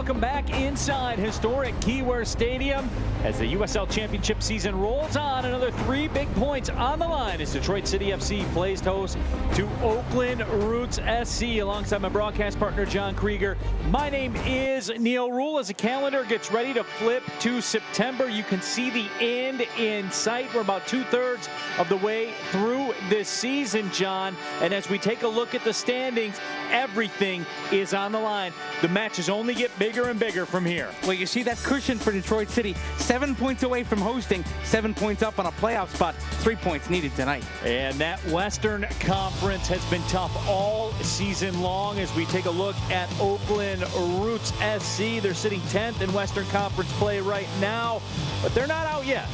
welcome back inside historic Keyware Stadium as the USL Championship season rolls on. Another 3 big points on the line as Detroit City FC plays host to Oakland Roots SC alongside my broadcast partner John Krieger. My name is Neil Rule. As the calendar gets ready to flip to September, you can see the end in sight. We're about 2/3 of the way through this season, John, and as we take a look at the standings, everything is on the line. The matches only get bigger and bigger from here. Well, you see that cushion for Detroit City. 7 points away from hosting, 7 points up on a playoff spot, 3 points needed tonight. And that Western Conference has been tough all season long. As we take a look at Oakland Roots SC, they're sitting 10th in Western Conference play right now, but they're not out yet.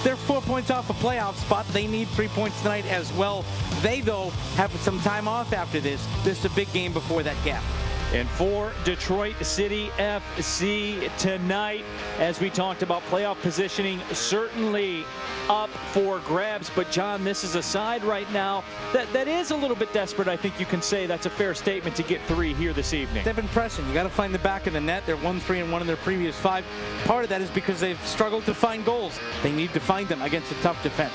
They're 4 points off a playoff spot. They need 3 points tonight as well. They, though, have some time off after this. This is a big game before that gap. And for Detroit City FC tonight, as we talked about playoff positioning, certainly up for grabs. But, John, this is a side right now that is a little bit desperate. I think you can say that's a fair statement to get 3 here this evening. They've been pressing. You got to find the back of the net. They're 1-3-1 in their previous 5. Part of that is because they've struggled to find goals. They need to find them against a tough defense.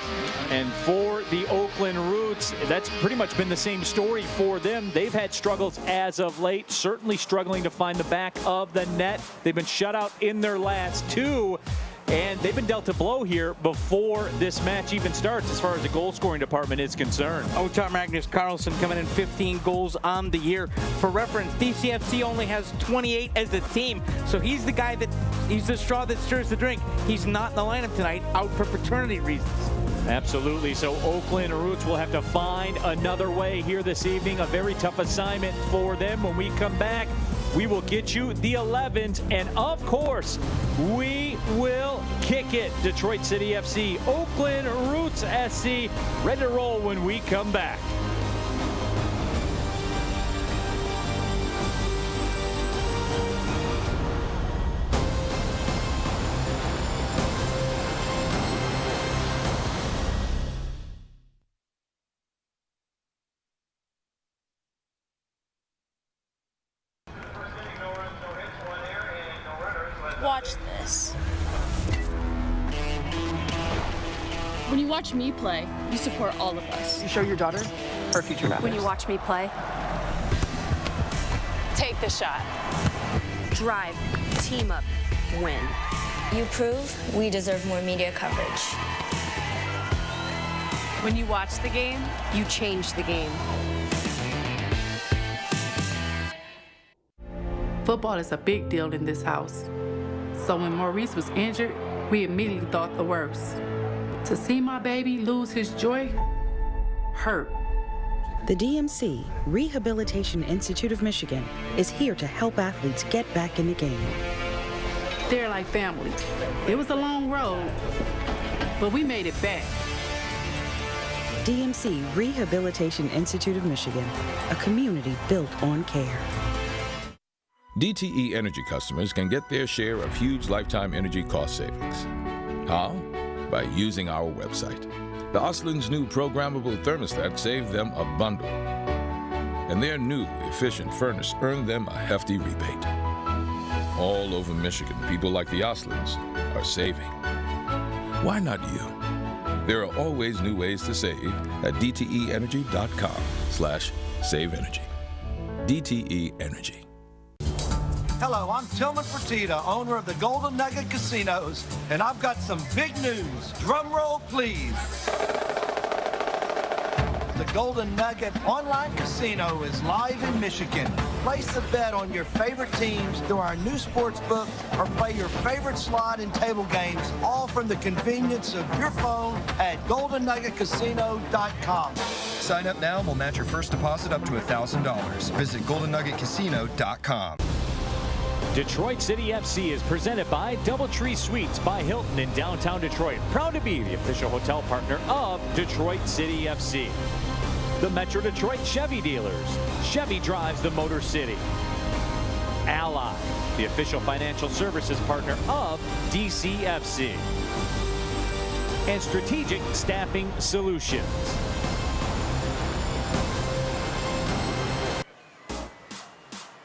And for the Oakland Roots, that's pretty much been the same story for them. They've had struggles as of late, certainly struggling to find the back of the net. They've been shut out in their last 2. And they've been dealt a blow here before this match even starts as far as the goal scoring department is concerned. Otar Magnus Carlson coming in 15 goals on the year. For reference, DCFC only has 28 as a team, so he's the straw that stirs the drink. He's not in the lineup tonight, out for paternity reasons. Absolutely. So Oakland Roots will have to find another way here this evening. A very tough assignment for them. When we come back, we will get you the 11s, and of course, we will kick it. Detroit City FC, Oakland Roots SC, ready to roll when we come back. Watch this. When you watch me play, you support all of us. You show your daughter her future matters. When you watch me play, take the shot. drive, team up, win. You prove we deserve more media coverage. When you watch the game, You change the game. Football is a big deal in this house. So when Maurice was injured, we immediately thought the worst. To see my baby lose his joy hurt. The DMC, Rehabilitation Institute of Michigan, is here to help athletes get back in the game. They're like family. It was a long road, but we made it back. DMC, Rehabilitation Institute of Michigan, a community built on care. DTE Energy customers can get their share of huge lifetime energy cost savings. How? By using our website. The Oslin's new programmable thermostat saved them a bundle. And their new efficient furnace earned them a hefty rebate. All over Michigan, people like the Oslins are saving. Why not you? There are always new ways to save at dteenergy.com/saveenergy. DTE Energy. Hello, I'm Tillman Fertitta, owner of the Golden Nugget Casinos, and I've got some big news. Drum roll, please. The Golden Nugget online casino is live in Michigan. Place a bet on your favorite teams through our new sports book or play your favorite slot and table games, all from the convenience of your phone at goldennuggetcasino.com. Sign up now and we'll match your first deposit up to $1,000. Visit goldennuggetcasino.com. Detroit City FC is presented by Doubletree Suites by Hilton in downtown Detroit. Proud to be the official hotel partner of Detroit City FC. The Metro Detroit Chevy dealers. Chevy drives the Motor City. Ally, the official financial services partner of DCFC. And Strategic Staffing Solutions.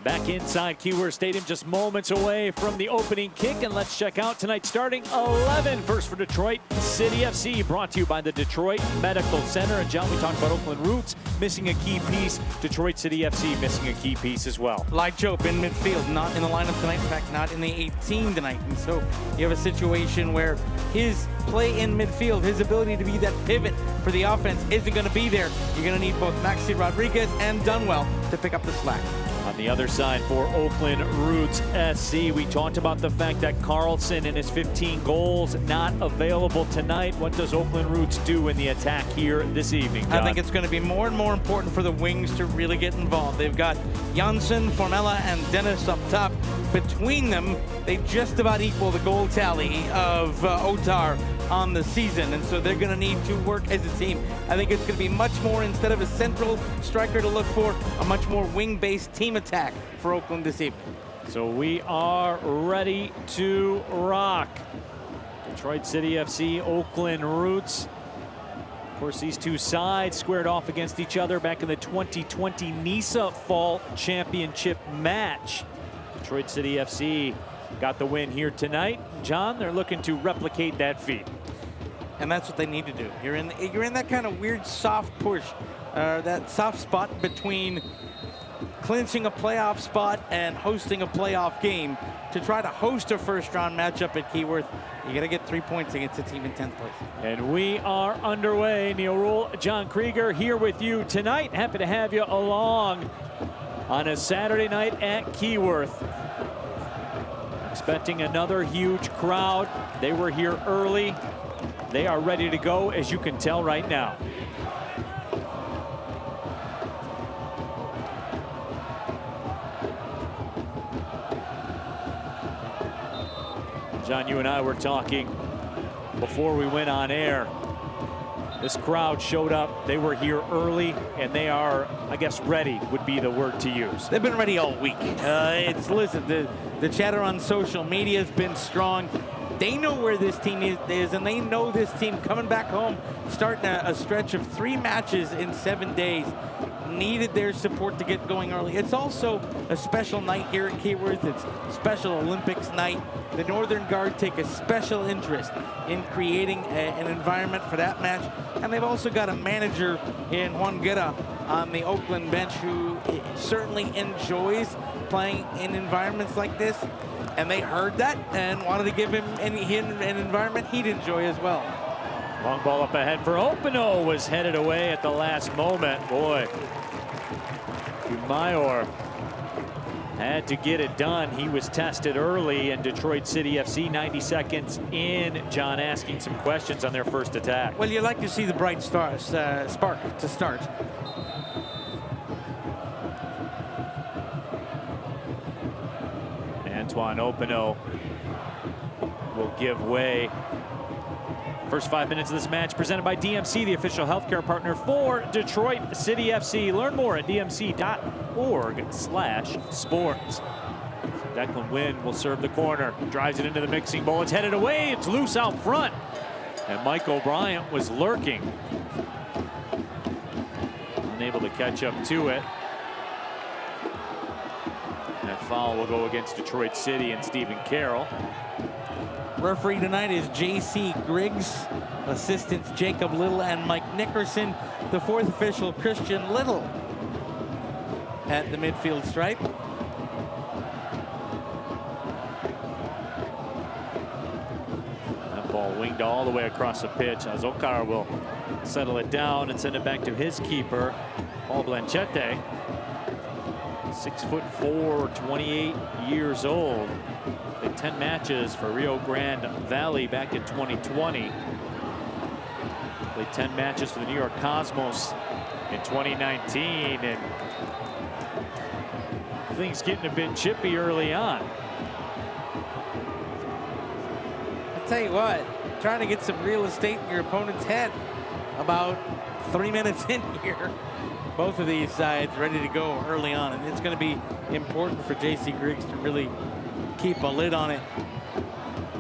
Back inside Keyworth Stadium, just moments away from the opening kick. And let's check out tonight's starting 11. First for Detroit City FC, brought to you by the Detroit Medical Center. And John, we talked about Oakland Roots missing a key piece. Detroit City FC missing a key piece as well. Jope in midfield, not in the lineup tonight. In fact, not in the 18 tonight. And so you have a situation where his play in midfield, his ability to be that pivot for the offense isn't going to be there. You're going to need both Maxi Rodriguez and Dunwell to pick up the slack. On the other side for Oakland Roots SC, we talked about the fact that Carlson and his 15 goals not available tonight. What does Oakland Roots do in the attack here this evening, John? I think it's going to be more and more important for the wings to really get involved. They've got Janssen, Formella, and Dennis up top. Between them, they just about equal the goal tally of Otar on the season, and so they're going to need to work as a team. I think it's going to be much more, instead of a central striker to look for, a much more wing-based team attack for Oakland this evening. So we are ready to rock. Detroit City FC, Oakland Roots. Of course, these two sides squared off against each other back in the 2020 NISA Fall Championship match. Detroit City FC got the win here tonight. John, they're looking to replicate that feat. And that's what they need to do. You're in that kind of weird soft push, that soft spot between clinching a playoff spot and hosting a playoff game. To try to host a first-round matchup at Keyworth, you got to get 3 points against a team in 10th place. And we are underway. Neil Rule, John Krieger here with you tonight. Happy to have you along on a Saturday night at Keyworth. Expecting another huge crowd. They were here early. They are ready to go, as you can tell right now. John, you and I were talking before we went on air. This crowd showed up. They were here early, and they are, I guess, ready would be the word to use. They've been ready all week. Listen, the chatter on social media has been strong. They know where this team is, and they know this team coming back home, starting a stretch of 3 matches in 7 days. Needed their support to get going early. It's also a special night here at Keyworth. It's Special Olympics night. The Northern Guard take a special interest in creating an environment for that match. And they've also got a manager in Juan Guerra on the Oakland bench who certainly enjoys playing in environments like this. And they heard that and wanted to give him an environment he'd enjoy as well. Long ball up ahead for Opino, was headed away at the last moment. Boy, Mayor had to get it done. He was tested early, and Detroit City FC 90 seconds in. John asking some questions on their first attack. Well, you like to see the bright spark to start. Antoine Opino will give way. First 5 minutes of this match presented by DMC, the official healthcare partner for Detroit City FC. Learn more at dmc.org/sports. Declan Wynn will serve the corner, drives it into the mixing bowl. It's headed away, it's loose out front. And Mike O'Brien was lurking. Unable to catch up to it. That foul will go against Detroit City and Stephen Carroll. Referee tonight is J.C. Griggs, assistants Jacob Little and Mike Nickerson. The fourth official, Christian Little, at the midfield stripe. That ball winged all the way across the pitch as Okar will settle it down and send it back to his keeper, Paul Blanchette. 6'4", 28 years old. Played 10 matches for Rio Grande Valley back in 2020. Played 10 matches for the New York Cosmos in 2019, and things getting a bit chippy early on. I'll tell you what, trying to get some real estate in your opponent's head about 3 minutes in here. Both of these sides ready to go early on, and it's going to be important for J.C. Griggs to really keep a lid on it,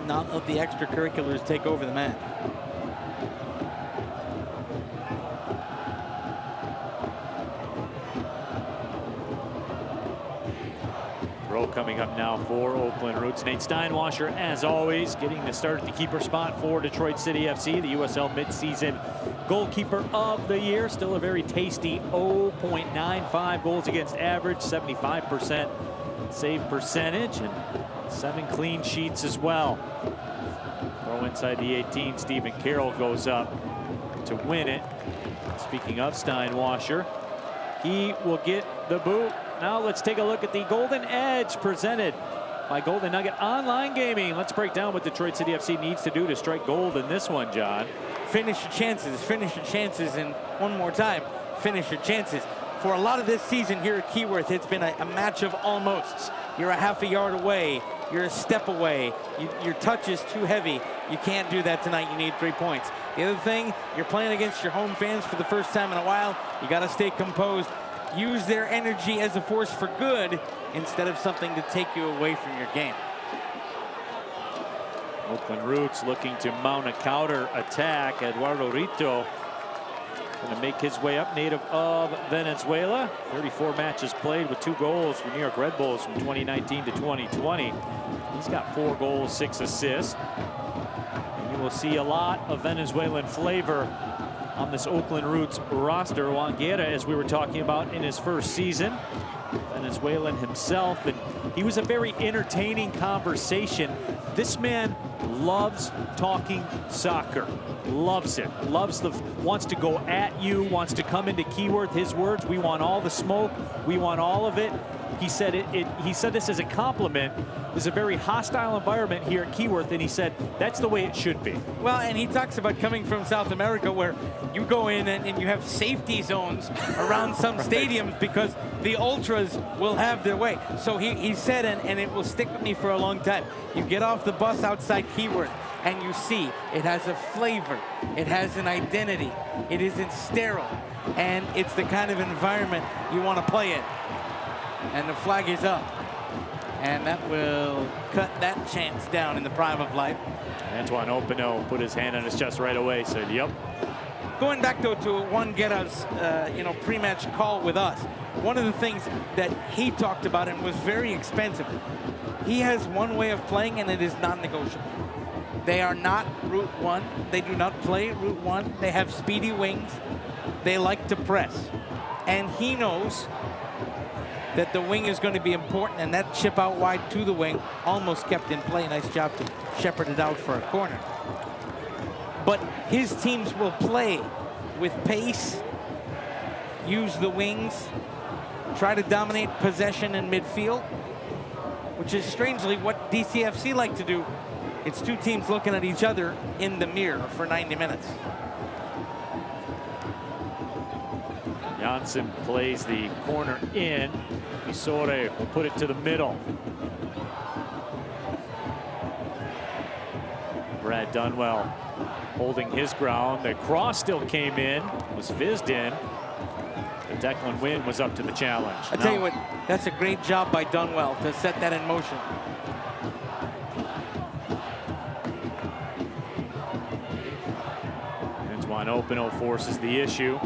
not let the extracurriculars take over the match. coming up now for Oakland Roots. Nate Steinwasser, as always, getting the start at the keeper spot for Detroit City FC, the USL midseason goalkeeper of the year. Still a very tasty 0.95 goals against average, 75% save percentage, and 7 clean sheets as well. Throw inside the 18. Stephen Carroll goes up to win it. Speaking of Steinwasser, he will get the boot. Now let's take a look at the Golden Edge presented by Golden Nugget Online Gaming. Let's break down what Detroit City FC needs to do to strike gold in this one, John. Finish your chances, and one more time, finish your chances. For a lot of this season here at Keyworth, it's been a match of almosts. You're a half a yard away, you're a step away, your touch is too heavy. You can't do that tonight, you need 3 points. The other thing, you're playing against your home fans for the first time in a while. You gotta stay composed. Use their energy as a force for good instead of something to take you away from your game. Oakland Roots looking to mount a counter attack. Eduardo Rito going to make his way up, native of Venezuela. 34 matches played with 2 goals for New York Red Bulls from 2019 to 2020. He's got 4 goals, 6 assists. And you will see a lot of Venezuelan flavor on this Oakland Roots roster. Juan Guerra, as we were talking about, in his first season, Venezuelan himself, and he was a very entertaining conversation. This man loves talking soccer, loves it, wants to go at you, wants to come into Keyworth. His words: "We want all the smoke, we want all of it." He said he said this as a compliment. There's a very hostile environment here at Keyworth, and he said that's the way it should be. Well, and he talks about coming from South America, where you go in and you have safety zones around some stadiums because the ultras will have their way. So he said, and it will stick with me for a long time, you get off the bus outside Keyworth and you see it has a flavor, it has an identity, it isn't sterile, and it's the kind of environment you want to play in. And the flag is up, and that will cut that chance down in the prime of life. Antoine Opino put his hand on his chest right away, said, "Yep." Going back though to Juan Guerra's pre-match call with us, one of the things that he talked about and was very expensive, he has one way of playing and it is non-negotiable. They are not Route 1. They do not play Route 1. They have speedy wings. They like to press. And he knows that the wing is going to be important, and that chip out wide to the wing almost kept in play. Nice job to shepherd it out for a corner. But his teams will play with pace, use the wings, try to dominate possession in midfield, which is strangely what DCFC like to do. It's 2 teams looking at each other in the mirror for 90 minutes. Janssen plays the corner in. Isore will put it to the middle. Brad Dunwell holding his ground. The cross still came in, was fizzed in. But Declan Wynn was up to the challenge. I tell you what, that's a great job by Dunwell to set that in motion. Antoine Opino forces the issue.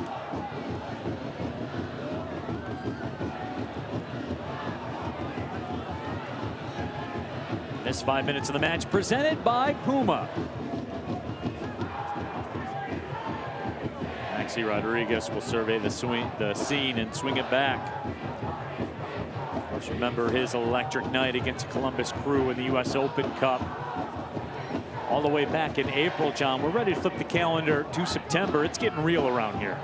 This 5 minutes of the match presented by Puma. Maxi Rodriguez will survey the scene and swing it back. Of course, remember his electric night against Columbus Crew in the US Open Cup. All the way back in April, John. We're ready to flip the calendar to September. It's getting real around here.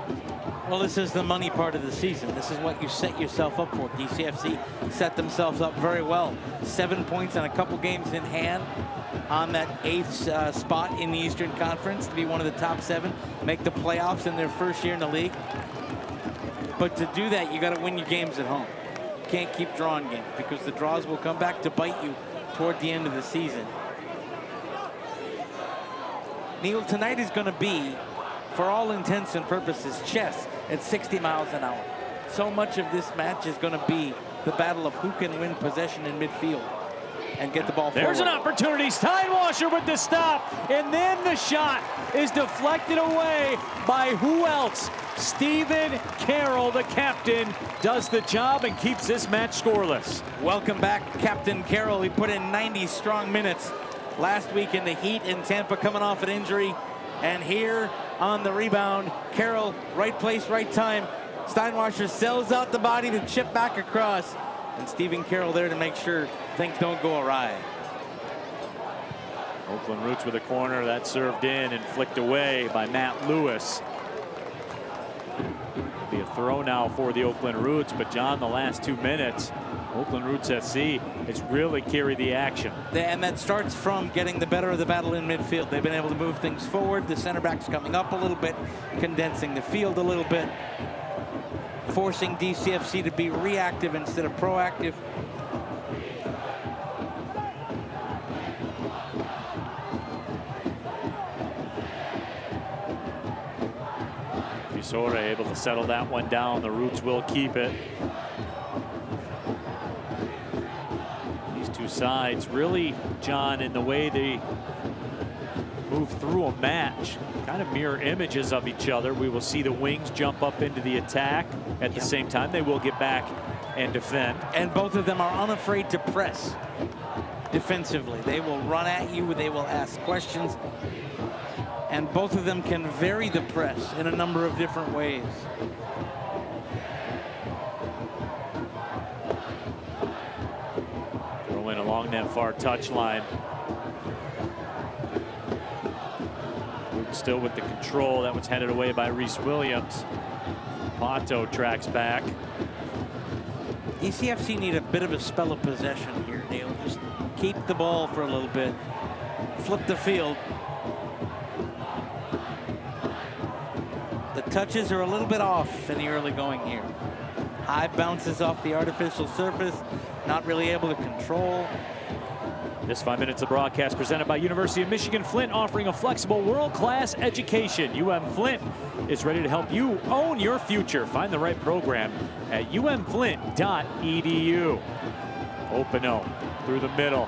Well, this is the money part of the season. This is what you set yourself up for. DCFC set themselves up very well. 7 points and a couple games in hand on that 8th spot in the Eastern Conference to be one of the top 7, make the playoffs in their first year in the league. But to do that, you got to win your games at home. You can't keep drawing games because the draws will come back to bite you toward the end of the season. Neil, tonight is going to be, for all intents and purposes, chess at 60 miles an hour. So much of this match is going to be the battle of who can win possession in midfield. and get the ball There's forward. an opportunity. Steinwasser with the stop. And then the shot is deflected away by who else? Stephen Carroll, the captain, does the job and keeps this match scoreless. Welcome back, Captain Carroll. He put in 90 strong minutes last week in the heat in Tampa, coming off an injury. And here on the rebound, Carroll, right place, right time. Steinwasser sells out the body to chip back across. And Stephen Carroll there to make sure things don't go awry. Oakland Roots with a corner that served in and flicked away by Matt Lewis. It'll be a throw now for the Oakland Roots, but John, the last 2 minutes, Oakland Roots SC has really carried the action. And that starts from getting the better of the battle in midfield. They've been able to move things forward. The center back's coming up a little bit, condensing the field a little bit, forcing DCFC to be reactive instead of proactive. Fisora able to settle that one down. The Roots will keep it. These two sides really, John, in the way they move through a match, kind of mirror images of each other. We will see the wings jump up into the attack. At the same time, they will get back and defend. And both of them are unafraid to press defensively. They will run at you. They will ask questions. And both of them can vary the press in a number of different ways. Throwing along that far touchline. Still with the control. That was headed away by Reese Williams. Pato tracks back. DCFC need a bit of a spell of possession here, Neil. Just keep the ball for a little bit. Flip the field. The touches are a little bit off in the early going here. High bounces off the artificial surface. Not really able to control. This 5 minutes of broadcast presented by University of Michigan Flint, offering a flexible world-class education. UM Flint is ready to help you own your future. Find the right program at umflint.edu. Openo through the middle.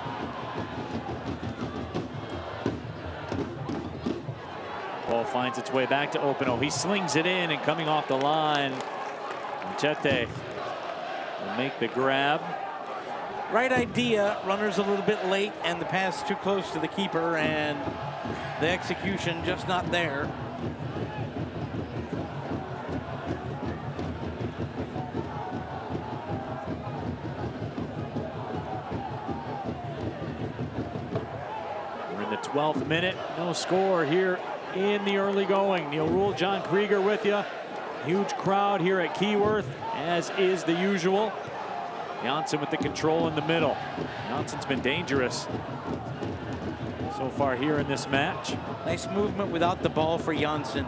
Ball finds its way back to Openo. He slings it in, and coming off the line, Chete will make the grab. Right idea, runners a little bit late, and the pass too close to the keeper, and the execution just not there. We're in the 12th minute, no score here in the early going. Neil Rule, John Krieger with you. Huge crowd here at Keyworth, as is the usual. Janssen with the control in the middle. Janssen's been dangerous so far here in this match. Nice movement without the ball for Janssen.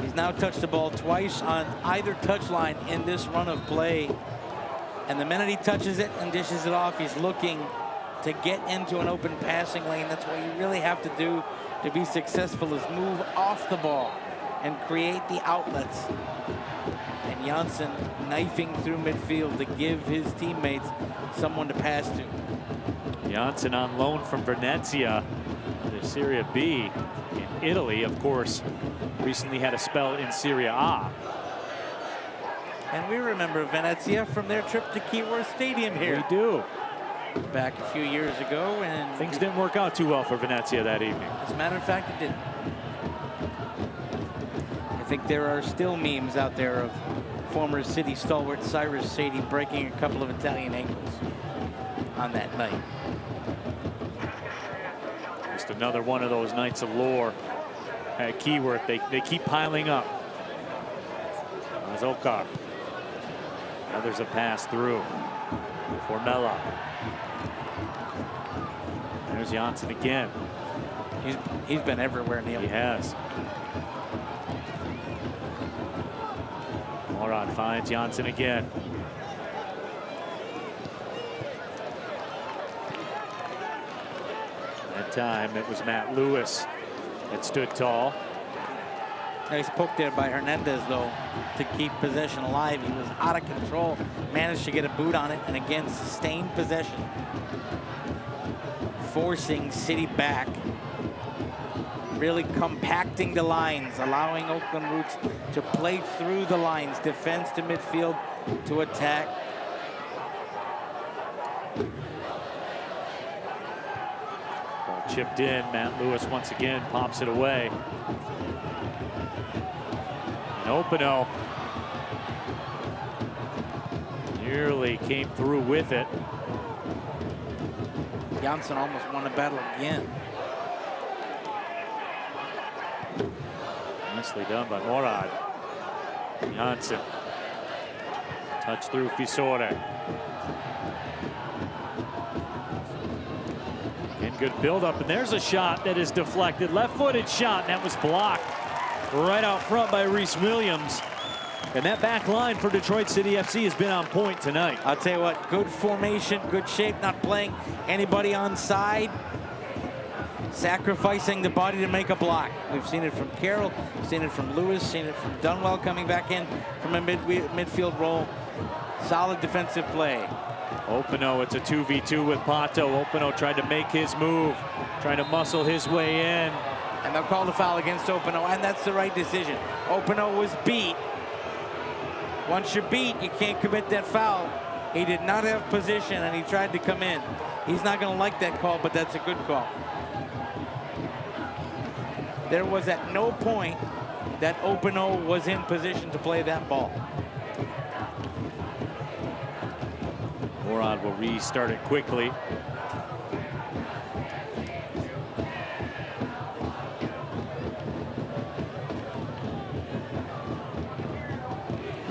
He's now touched the ball twice on either touchline in this run of play. And the minute he touches it and dishes it off, he's looking to get into an open passing lane. That's what you really have to do to be successful, is move off the ball and create the outlets. And Janssen knifing through midfield to give his teammates someone to pass to. Janssen on loan from Venezia, the Serie B in Italy, of course, recently had a spell in Serie A. And we remember Venezia from their trip to Keyworth Stadium here. We do. Back a few years ago, and things didn't work out too well for Venezia that evening. As a matter of fact, it didn't. I think there are still memes out there of former City stalwart Cyrus Sadie breaking a couple of Italian ankles on that night. Just another one of those nights of lore at Keyworth. They keep piling up. Azokar. Others have passed through. Formella. There's Janssen again. He's been everywhere, Neil. He has. Moran finds Janssen again. That time it was Matt Lewis that stood tall. Nice poke there by Hernandez, though, to keep possession alive. He was out of control, managed to get a boot on it, and again, sustained possession. Forcing City back. Really compacting the lines, allowing Oakland Roots to play through the lines. Defense to midfield to attack. Ball chipped in. Matt Lewis once again pops it away. And Openo nearly came through with it. Janssen almost won the battle again. Nicely done by Morad. Janssen. Touch through Fisore. Again, good build-up, and there's a shot that is deflected. Left-footed shot, and that was blocked right out front by Reese Williams. And that back line for Detroit City FC has been on point tonight. I'll tell you what, good formation, good shape, not playing anybody on side. Sacrificing the body to make a block. We've seen it from Carroll, seen it from Lewis, seen it from Dunwell coming back in from a midfield role. Solid defensive play. Openo, it's a 2v2 with Pato. Openo tried to make his move, trying to muscle his way in. And they'll call the foul against Openo, and that's the right decision. Openo was beat. Once you're beat, you can't commit that foul. He did not have position, and he tried to come in. He's not going to like that call, but that's a good call. There was at no point that Openo was in position to play that ball. Morad will restart it quickly.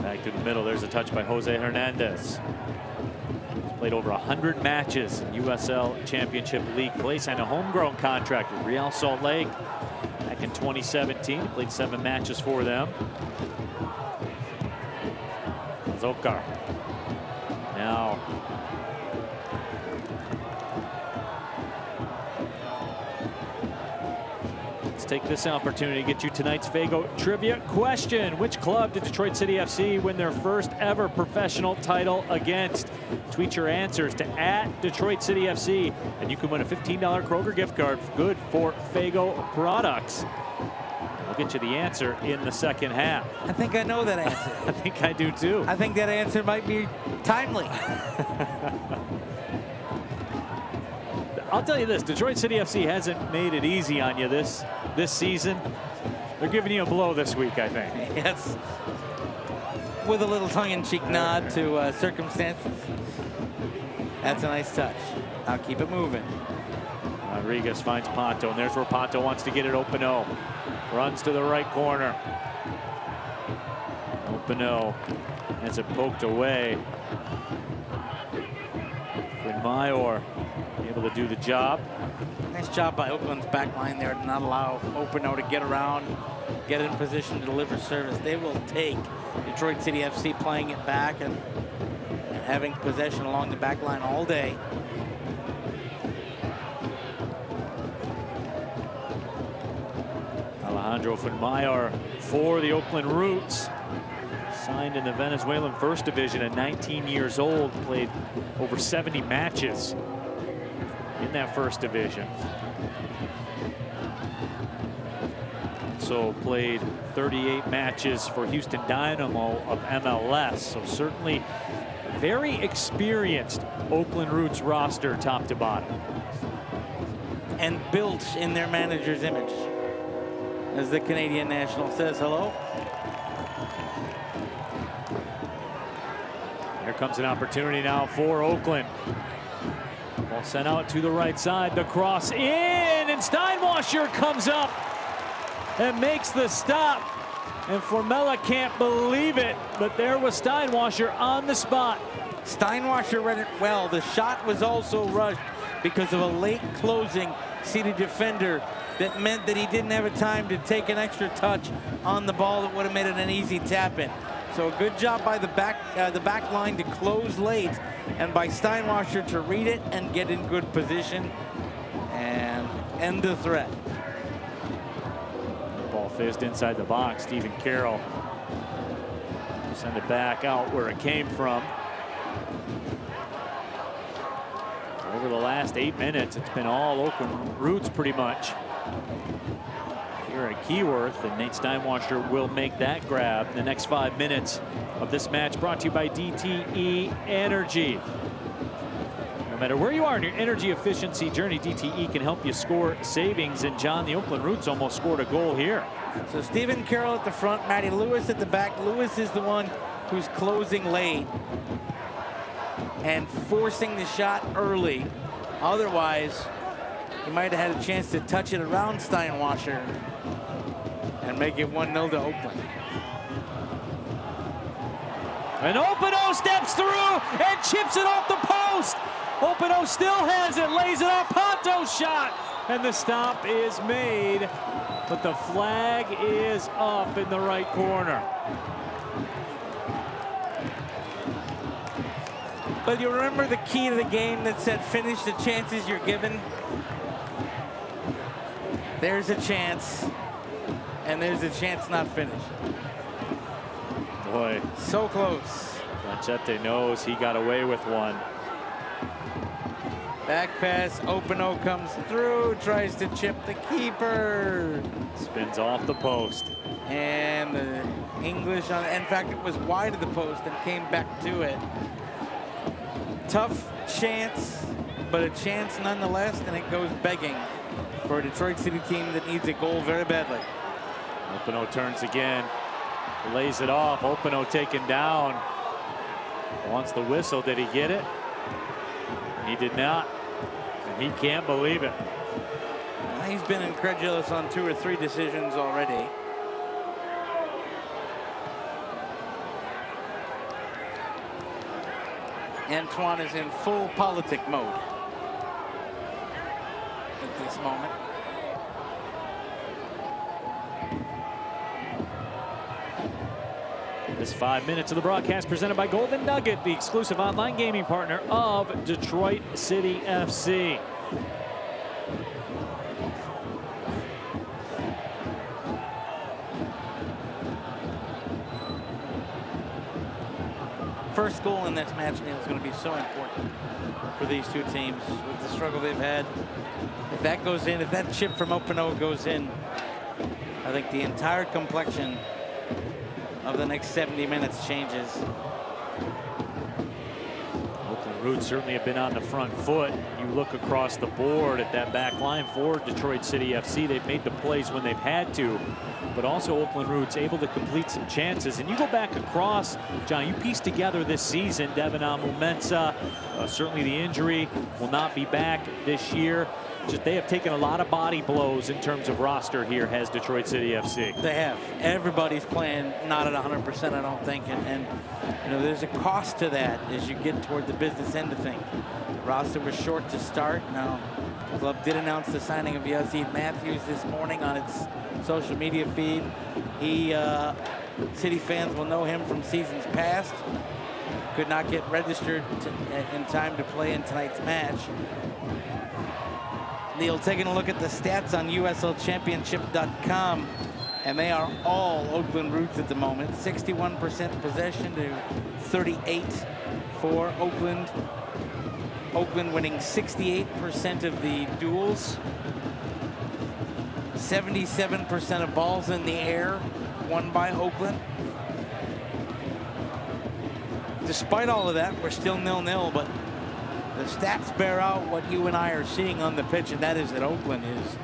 Back to the middle. There's a touch by Jose Hernandez. He's played over 100 matches in USL Championship League play. Signed a homegrown contract with Real Salt Lake back in 2017. He played 7 matches for them. Zokar. Now let's take this opportunity to get you tonight's Fago trivia question. Which club did Detroit City FC win their first ever professional title against? Tweet your answers to @Detroit City FC, and you can win a $15 Kroger gift card, good for Fago products. We'll get you the answer in the second half. I think I know that answer. I think I do too. I think that answer might be timely. I'll tell you this, Detroit City FC hasn't made it easy on you this season. They're giving you a blow this week, I think. Yes. With a little tongue-in-cheek nod to circumstances. That's a nice touch. Now keep it moving. Rodriguez finds Pato, and there's where Pato wants to get it. Openo runs to the right corner. Openo has it poked away. Mayor able to do the job. Nice job by Oakland's back line there to not allow Openo to get around, get in position to deliver service. They will take Detroit City FC playing it back and having possession along the back line all day. Alejandro Funmayor for the Oakland Roots. Signed in the Venezuelan First Division at 19 years old. Played over 70 matches in that First Division. So played 38 matches for Houston Dynamo of MLS. So certainly very experienced Oakland Roots roster top to bottom. And built in their manager's image. As the Canadian national says hello. Here comes an opportunity now for Oakland. Ball sent out to the right side. The cross in, and Steinwasser comes up and makes the stop. And Formella can't believe it, but there was Steinwasser on the spot. Steinwasser read it well. The shot was also rushed because of a late closing City defender that meant that he didn't have a time to take an extra touch on the ball that would have made it an easy tap in. So a good job by the back line to close late, and by Steinwasser to read it and get in good position and end the threat. Ball fist inside the box. Stephen Carroll send it back out where it came from. Over the last 8 minutes, it's been all Oakland Roots pretty much. Here at Keyworth, and Nate Steinwasser will make that grab in the next 5 minutes of this match, brought to you by DTE Energy. No matter where you are in your energy efficiency journey, DTE can help you score savings. And John, the Oakland Roots almost scored a goal here. So Stephen Carroll at the front, Matty Lewis at the back. Lewis is the one who's closing late and forcing the shot early. Otherwise, he might have had a chance to touch it around Steinwasser and make it 1-0 to Oakland. And Openo steps through and chips it off the post. Openo still has it, lays it off Ponto's shot, and the stop is made, but the flag is up in the right corner. But you remember the key to the game that said finish the chances you're given? There's a chance, and there's a chance not finished. Boy, so close. Manchete knows he got away with one. Back pass, Openo comes through, tries to chip the keeper. Spins off the post. And the English, in fact, it was wide of the post and came back to it. Tough chance, but a chance nonetheless, and it goes begging for a Detroit City team that needs a goal very badly. Openo turns again, lays it off. Openo taken down. Wants the whistle. Did he get it? He did not, and he can't believe it. He's been incredulous on 2 or 3 decisions already. Antoine is in full politic mode at this moment. This 5 minutes of the broadcast presented by Golden Nugget, the exclusive online gaming partner of Detroit City FC. First goal in this match, Neil, is going to be so important for these two teams with the struggle they've had. If that goes in, if that chip from Openo goes in, I think the entire complexion of the next 70 minutes changes. Oakland Roots certainly have been on the front foot. You look across the board at that back line for Detroit City FC. They've made the plays when they've had to, but also Oakland Roots able to complete some chances. And you go back across, John, you piece together this season, Devin Amu-Mensah, certainly the injury, will not be back this year. Just they have taken a lot of body blows in terms of roster here, has Detroit City FC. They have. Everybody's playing not at 100%, I don't think. And you know, there's a cost to that as you get toward the business end of things. The roster was short to start. Now, the club did announce the signing of Yazid Matthews this morning on its social media feed. City fans will know him from seasons past. Could not get registered in time to play in tonight's match. Neil, taking a look at the stats on USLChampionship.com, and they are all Oakland Roots at the moment. 61% possession to 38 for Oakland. Oakland winning 68% of the duels. 77% of balls in the air won by Oakland. Despite all of that, we're still 0-0, but the stats bear out what you and I are seeing on the pitch, and that is that Oakland is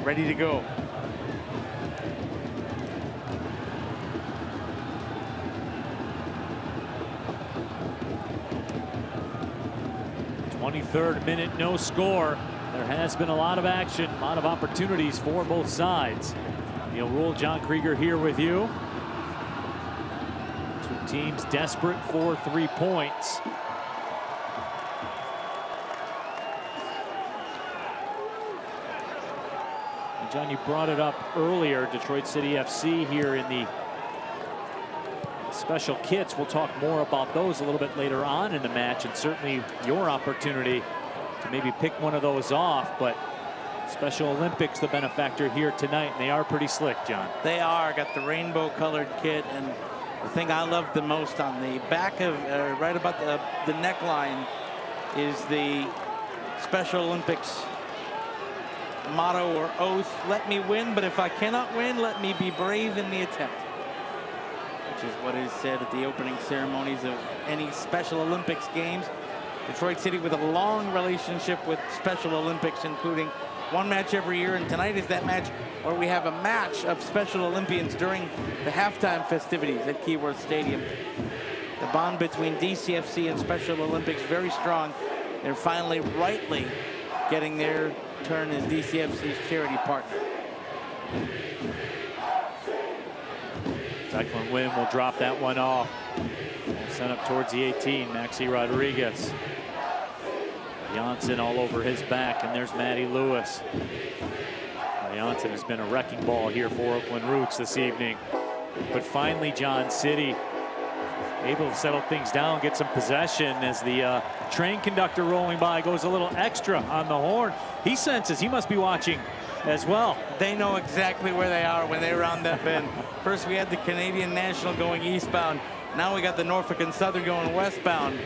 ready to go. Third minute, no score. There has been a lot of action, a lot of opportunities for both sides. Neil Rule, John Krieger here with you. Two teams desperate for 3 points. And John, you brought it up earlier, Detroit City FC here in the special kits. We'll talk more about those a little bit later on in the match, and certainly your opportunity to maybe pick one of those off. But Special Olympics, the benefactor here tonight, and they are pretty slick, John. They are. Got the rainbow-colored kit, and the thing I love the most on the back of, right about the neckline, is the Special Olympics motto or oath: "Let me win, but if I cannot win, let me be brave in the attempt." Which is what is said at the opening ceremonies of any Special Olympics games. Detroit City with a long relationship with Special Olympics, including one match every year, and tonight is that match where we have a match of Special Olympians during the halftime festivities at Keyworth Stadium. The bond between DCFC and Special Olympics very strong. They're finally rightly getting their turn as DCFC's charity partner. Declan Wynn will drop that one off. Sent up towards the 18, Maxi Rodriguez. Janssen all over his back, and there's Matty Lewis. Janssen has been a wrecking ball here for Oakland Roots this evening. But finally, John, City able to settle things down, get some possession as the train conductor rolling by goes a little extra on the horn. He senses he must be watching as well. They know exactly where they are when they round that bend. First we had the Canadian National going eastbound. Now we got the Norfolk and Southern going westbound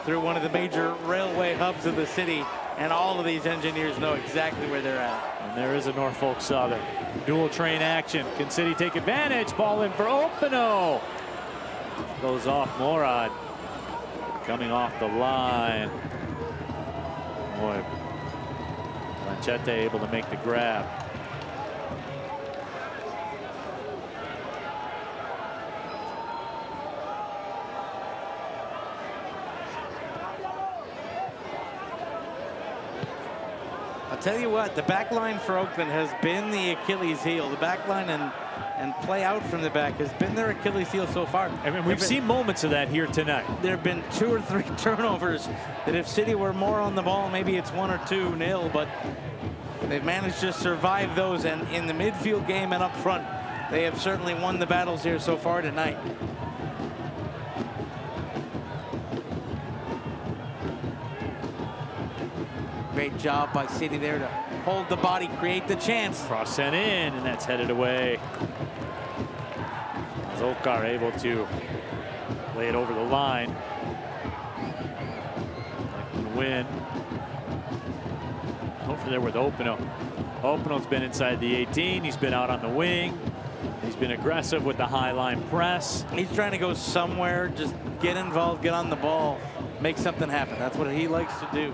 through one of the major railway hubs of the city, and all of these engineers know exactly where they're at. And there is a Norfolk Southern. Dual train action. Can City take advantage? Ball in for Openo. Goes off Morad. Coming off the line. Boy, Lanchette able to make the grab. I'll tell you what, the back line for Oakland has been the Achilles heel. The back line and play out from the back has been their Achilles heel so far. I mean, we've seen moments of that here tonight. There have been 2 or 3 turnovers that if City were more on the ball, maybe it's 1 or 2-0, but they've managed to survive those, and in the midfield game and up front, they have certainly won the battles here so far tonight. Great job by City there to hold the body, create the chance. Cross sent in, and that's headed away. Zolkar able to lay it over the line. Win. Over there with Openo. Openo's been inside the 18. He's been out on the wing. He's been aggressive with the high line press. He's trying to go somewhere, just get involved, get on the ball, make something happen. That's what he likes to do.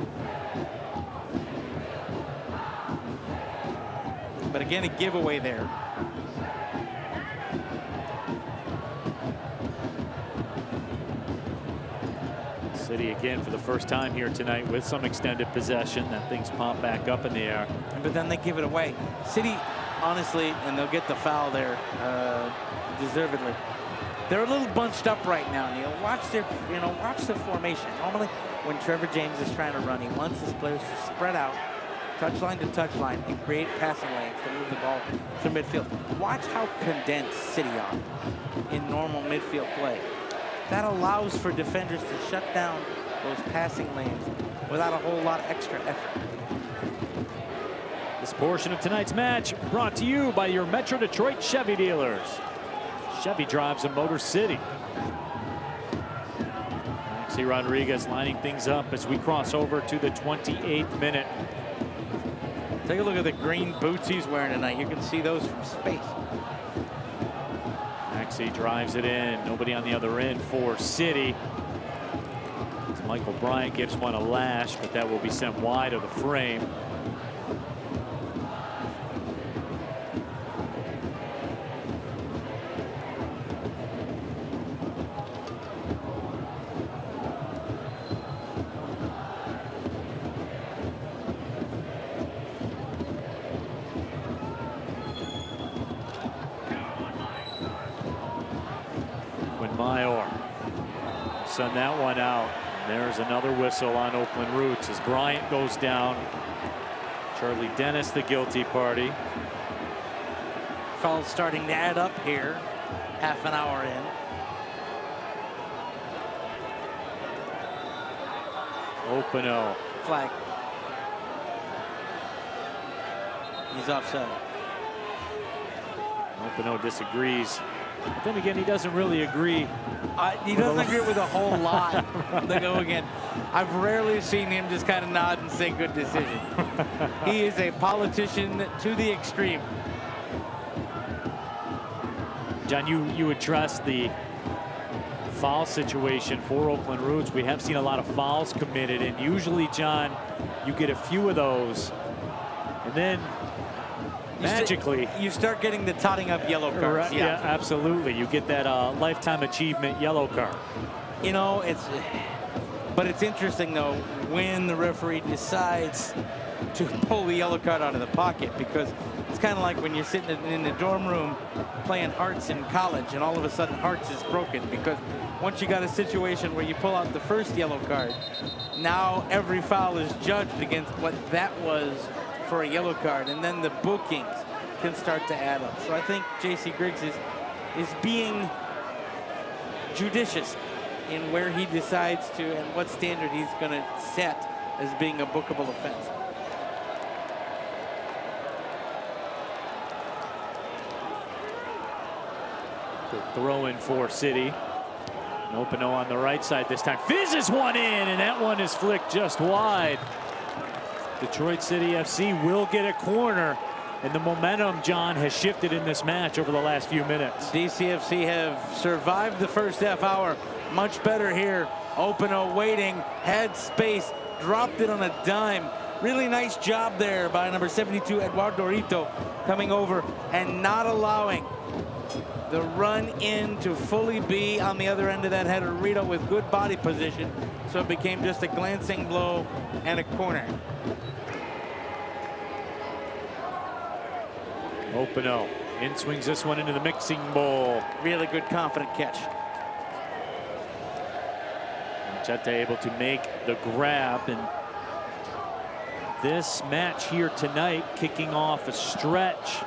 But again, a giveaway there. City again for the first time here tonight with some extended possession. That things pop back up in the air. But then they give it away. City, honestly, and they'll get the foul there, deservedly. They're a little bunched up right now, Neil. Watch the formation. Normally, when Trevor James is trying to run, he wants his players to spread out, touchline to touchline, and create passing lanes to move the ball to midfield. Watch how condensed City are in normal midfield play. That allows for defenders to shut down those passing lanes without a whole lot of extra effort. This portion of tonight's match brought to you by your Metro Detroit Chevy dealers. Chevy drives in Motor City. Maxi Rodriguez lining things up as we cross over to the 28th minute. Take a look at the green boots he's wearing tonight. You can see those from space. Maxi drives it in. Nobody on the other end for City. Michael Bryant gives one a lash, but that will be sent wide of the frame. Send that one out. There's another whistle on Oakland Roots as Bryant goes down. Charlie Dennis, the guilty party. Fouls starting to add up here, half an hour in. Openo. Flag. He's offside. Openo disagrees. But then again, he doesn't really agree. He doesn't agree with a whole lot. They go again. I've rarely seen him just kind of nod and say good decision. He is a politician to the extreme. John, you addressed the foul situation for Oakland Roots. We have seen a lot of fouls committed, and usually, John, you get a few of those, and then magically you start getting the totting up yellow cards. Right, yeah, absolutely. You get that lifetime achievement yellow card. You know, but it's interesting though when the referee decides to pull the yellow card out of the pocket, because it's kind of like when you're sitting in the dorm room playing hearts in college, and all of a sudden hearts is broken, because once you got a situation where you pull out the first yellow card, now every foul is judged against what that was for a yellow card, and then the bookings can start to add up. So I think J.C. Griggs is being judicious in where he decides to and what standard he's going to set as being a bookable offense. Good throw in for City. Openo on the right side this time. Fizzes one in, and that one is flicked just wide. Detroit City FC will get a corner, and the momentum, John, has shifted in this match over the last few minutes. DCFC have survived the first half hour much better here. Openo waiting, had space, dropped it on a dime. Really nice job there by number 72, Eduardo Rito, coming over and not allowing the run in to fully be on the other end of that header. Rito with good body position, so it became just a glancing blow and a corner. Openo in swings this one into the mixing bowl. Really good, confident catch. Chete able to make the grab, and this match here tonight kicking off a stretch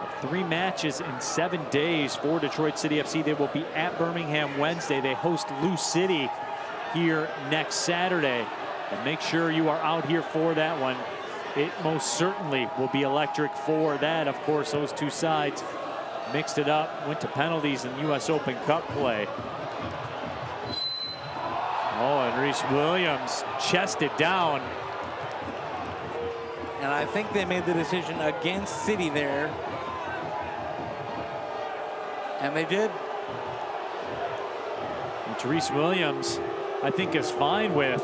of 3 matches in 7 days for Detroit City FC. They will be at Birmingham Wednesday. They host Lou City here next Saturday. And make sure you are out here for that one. It most certainly will be electric for that. Of course, those two sides mixed it up, went to penalties in U.S. Open Cup play. Oh, and Reese Williams chested down. And I think they made the decision against City there. And they did. Which Reese Williams, I think, is fine with.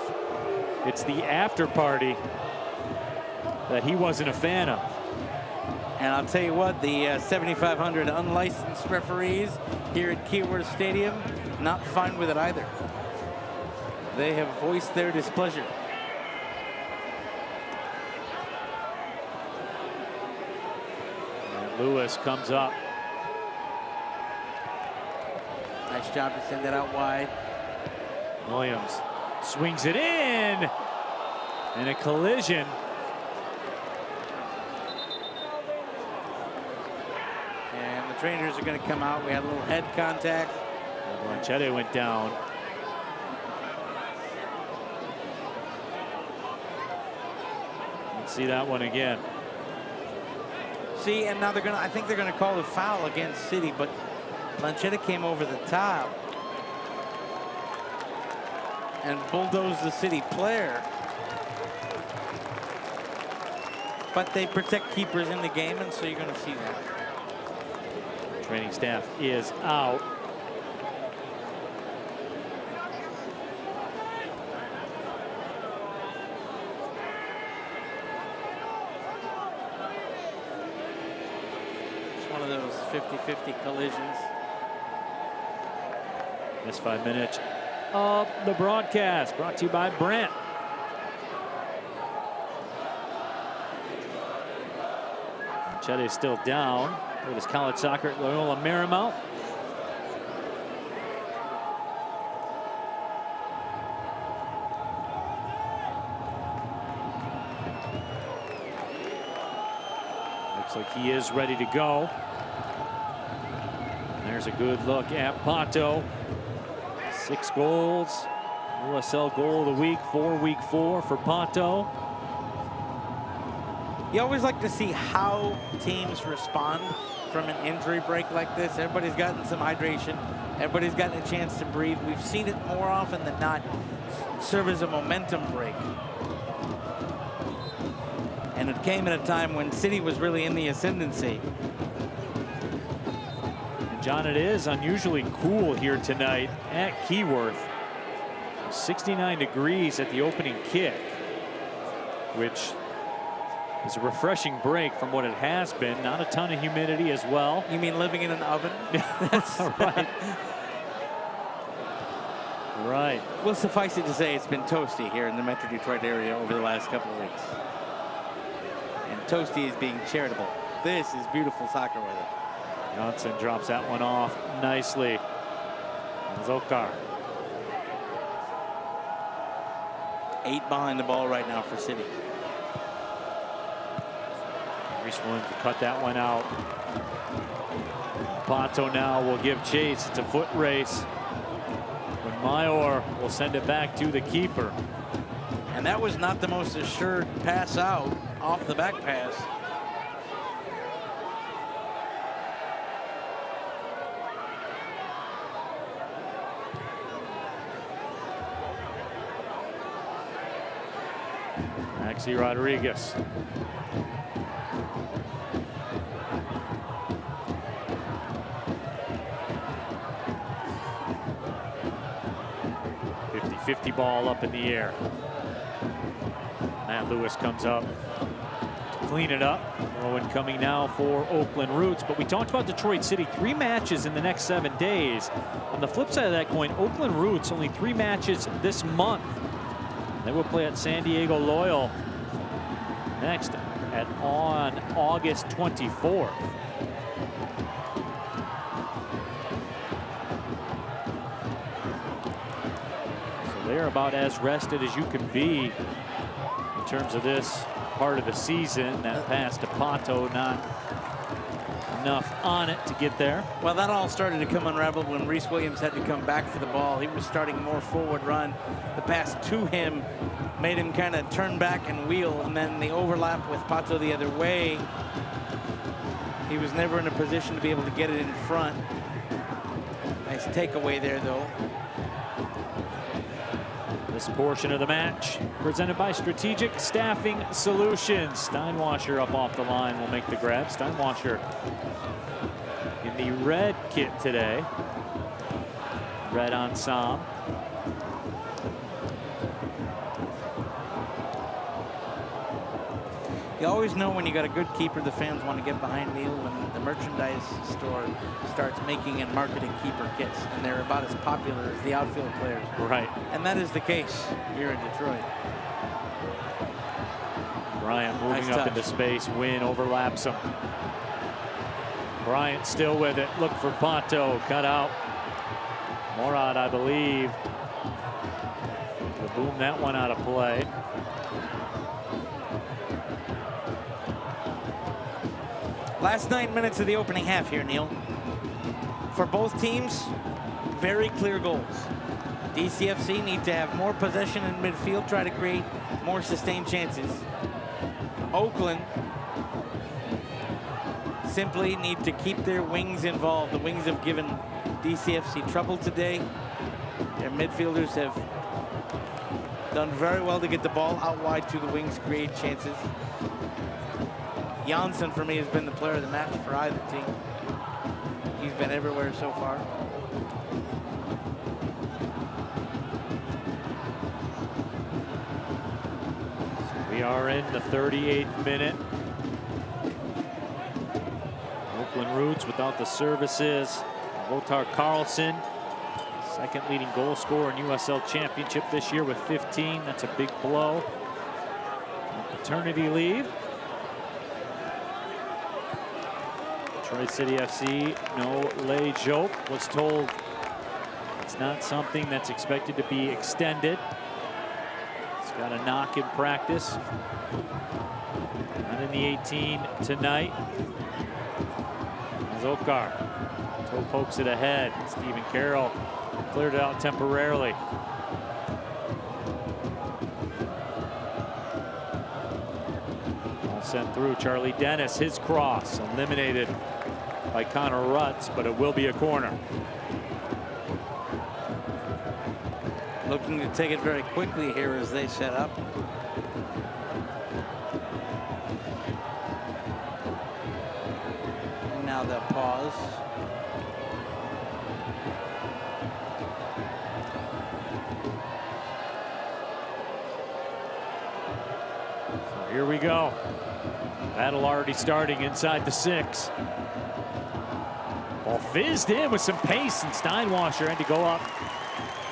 It's the after party that he wasn't a fan of. And I'll tell you what, the 7,500 unlicensed referees here at Keyworth Stadium, not fine with it either. They have voiced their displeasure. And Lewis comes up. Nice job to send that out wide. Williams swings it in, and a collision. And the trainers are going to come out. We had a little head contact. Blanchette went down. Let's see that one again. See, and now I think they're gonna call the foul against City, but Blanchette came over the top and bulldozed the City player. But they protect keepers in the game, and so you're gonna see that. Training staff is out. It's one of those 50-50 collisions. This 5 minutes of the broadcast brought to you by Brent. Chetty's still down with his college soccer at Loyola Marymount. Looks like he is ready to go. And there's a good look at Pato. 6 goals. USL goal of the week for week 4 for Pato. You always like to see how teams respond from an injury break like this. Everybody's gotten some hydration. Everybody's gotten a chance to breathe. We've seen it more often than not serve as a momentum break. And it came at a time when City was really in the ascendancy. And John, it is unusually cool here tonight at Keyworth. 69 degrees at the opening kick, which is a refreshing break from what it has been. Not a ton of humidity as well. You mean living in an oven? That's right. Right. Well, suffice it to say, it's been toasty here in the Metro Detroit area over the last couple of weeks. And toasty is being charitable. This is beautiful soccer weather. Johnson drops that one off nicely. Zokar. 8 behind the ball right now for City. Reese Williams to cut that one out. Pato now will give chase. It's a foot race. But Mayor will send it back to the keeper. And that was not the most assured pass out off the back pass. Maxi Rodriguez. .50 ball up in the air. Matt Lewis comes up to clean it up. Owen coming now for Oakland Roots. But we talked about Detroit City, 3 matches in the next 7 days. On the flip side of that coin, Oakland Roots only 3 matches this month. They will play at San Diego Loyal next on August 24th. So they're about as rested as you can be in terms of this part of the season. That pass to Pato, not enough on it to get there. Well, that all started to come unraveled when Reese Williams had to come back for the ball. He was starting a more forward run. The pass to him made him kind of turn back and wheel, and then the overlap with Pato the other way. He was never in a position to be able to get it in front. Nice takeaway there, though. This portion of the match presented by Strategic Staffing Solutions. Steinwasher up off the line will make the grab. Steinwasher in the red kit today. Red ensemble. You always know when you got a good keeper, the fans want to get behind Neil when the merchandise store starts making and marketing keeper kits, and they're about as popular as the outfield players. Right. And that is the case here in Detroit. Bryant moving up into space. Wynn overlaps him. Bryant still with it. Look for Pato. Cut out. Morad, I believe, will boom that one out of play. Last 9 minutes of the opening half here, Neil. For both teams, very clear goals. DCFC need to have more possession in midfield, try to create more sustained chances. Oakland simply need to keep their wings involved. The wings have given DCFC trouble today. Their midfielders have done very well to get the ball out wide to the wings, create chances. Janssen, for me, has been the player of the match for either team. He's been everywhere so far. We are in the 38th minute. Oakland Roots without the services. Lothar Carlson, second leading goal scorer in USL Championship this year with 15. That's a big blow. Paternity leave. Detroit City FC, no lay joke, was told it's not something that's expected to be extended. He's got a knock in practice. Not in the 18 tonight. Zokar, toe pokes it ahead. Stephen Carroll cleared it out temporarily. sent through. Charlie Dennis, his cross, eliminated by Connor Rutz, but it will be a corner. Looking to take it very quickly here as they set up. Now they'll pause. So here we go. Battle already starting inside the 6. Ball fizzed in with some pace, and Steinwasser had to go up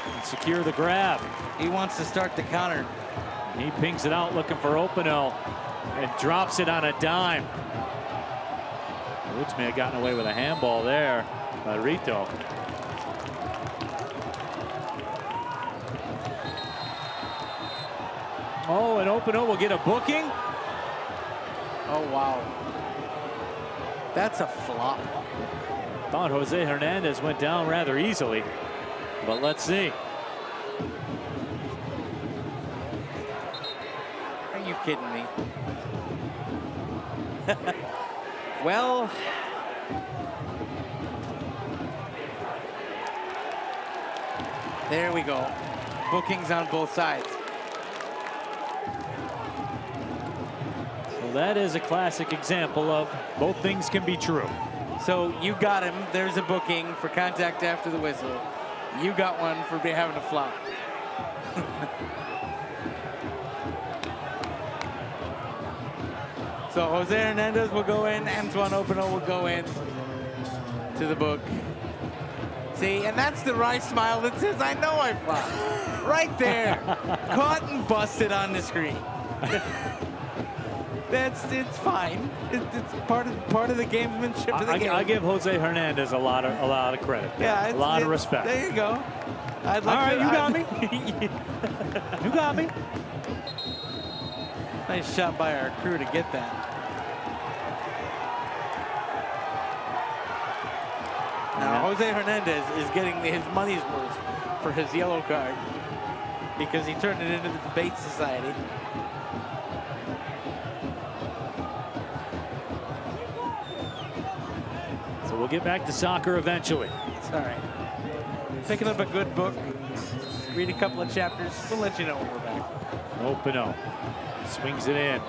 and secure the grab. He wants to start the counter. He pings it out looking for Opino and drops it on a dime. Roots may have gotten away with a handball there by Rito. Oh, and Opino will get a booking. Oh, wow. That's a flop. Thought Jose Hernandez went down rather easily, but let's see. Are you kidding me? Well, there we go. Bookings on both sides. So that is a classic example of both things can be true. So you got him. There's a booking for contact after the whistle. You got one for having a flop. So Jose Hernandez will go in. Antoine Opino will go in to the book. See, and that's the right smile that says, I know I flopped. Right there. Caught and busted on the screen. It's fine. It's part of the gamesmanship of the game. I give Jose Hernandez a lot of credit. Yeah, a lot of respect. There you go. All right, you got me. You got me. Nice shot by our crew to get that. Now Jose Hernandez is getting his money's worth for his yellow card because he turned it into the debate society. So we'll get back to soccer eventually. It's all right. Picking up a good book, read a couple of chapters. We'll let you know when we're back. Opino swings it in.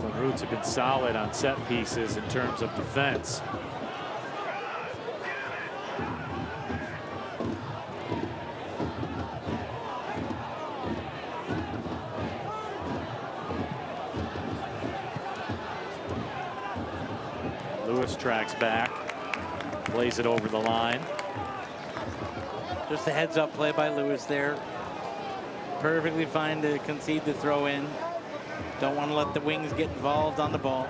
The Roots have been solid on set pieces in terms of defense. Lewis tracks back, plays it over the line. Just a heads-up play by Lewis there. Perfectly fine to concede the throw in. Don't want to let the wings get involved on the ball.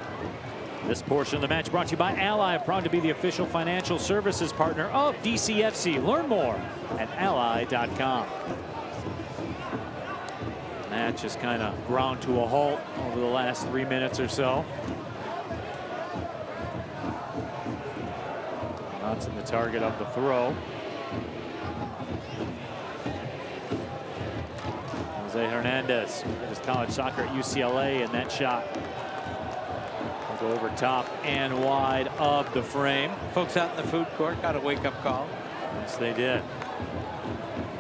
This portion of the match brought to you by Ally, proud to be the official financial services partner of DCFC. Learn more at ally.com. Match is kind of ground to a halt over the last 3 minutes or so. Johnson the target of the throw. Jose Hernandez, his college soccer at UCLA, and that shot will go over top and wide of the frame. Folks out in the food court got a wake-up call. Yes, they did.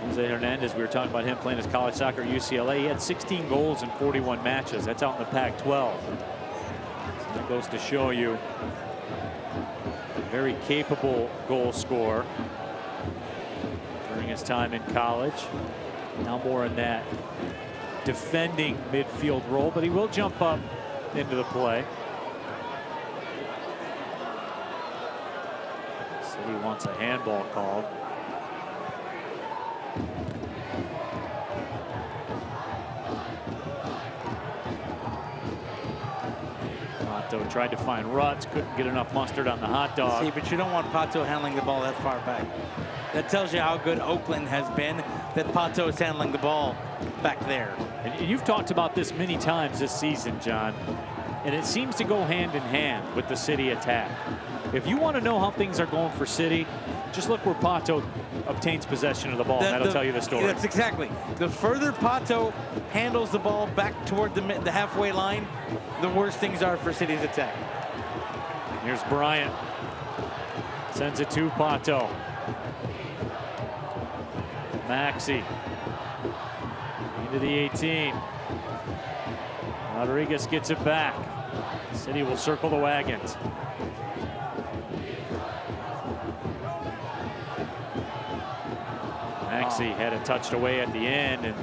Jose Hernandez, we were talking about him playing his college soccer at UCLA. He had 16 goals in 41 matches. That's out in the Pac-12. So that goes to show you a very capable goal scorer during his time in college. Now more in that defending midfield role, but he will jump up into the play. City wants a handball called. Pato tried to find Rutz, couldn't get enough mustard on the hot dog. See, but you don't want Pato handling the ball that far back. That tells you how good Oakland has been, that Pato is handling the ball back there. And you've talked about this many times this season, John, and it seems to go hand in hand with the City attack. If you want to know how things are going for City, just look where Pato obtains possession of the ball. That'll tell you the story. That's exactly. The further Pato handles the ball back toward the halfway line, the worse things are for City's attack. Here's Bryant. Sends it to Pato. Maxey. Into the 18. Rodriguez gets it back. City will circle the wagons. Maxey had it touched away at the end, and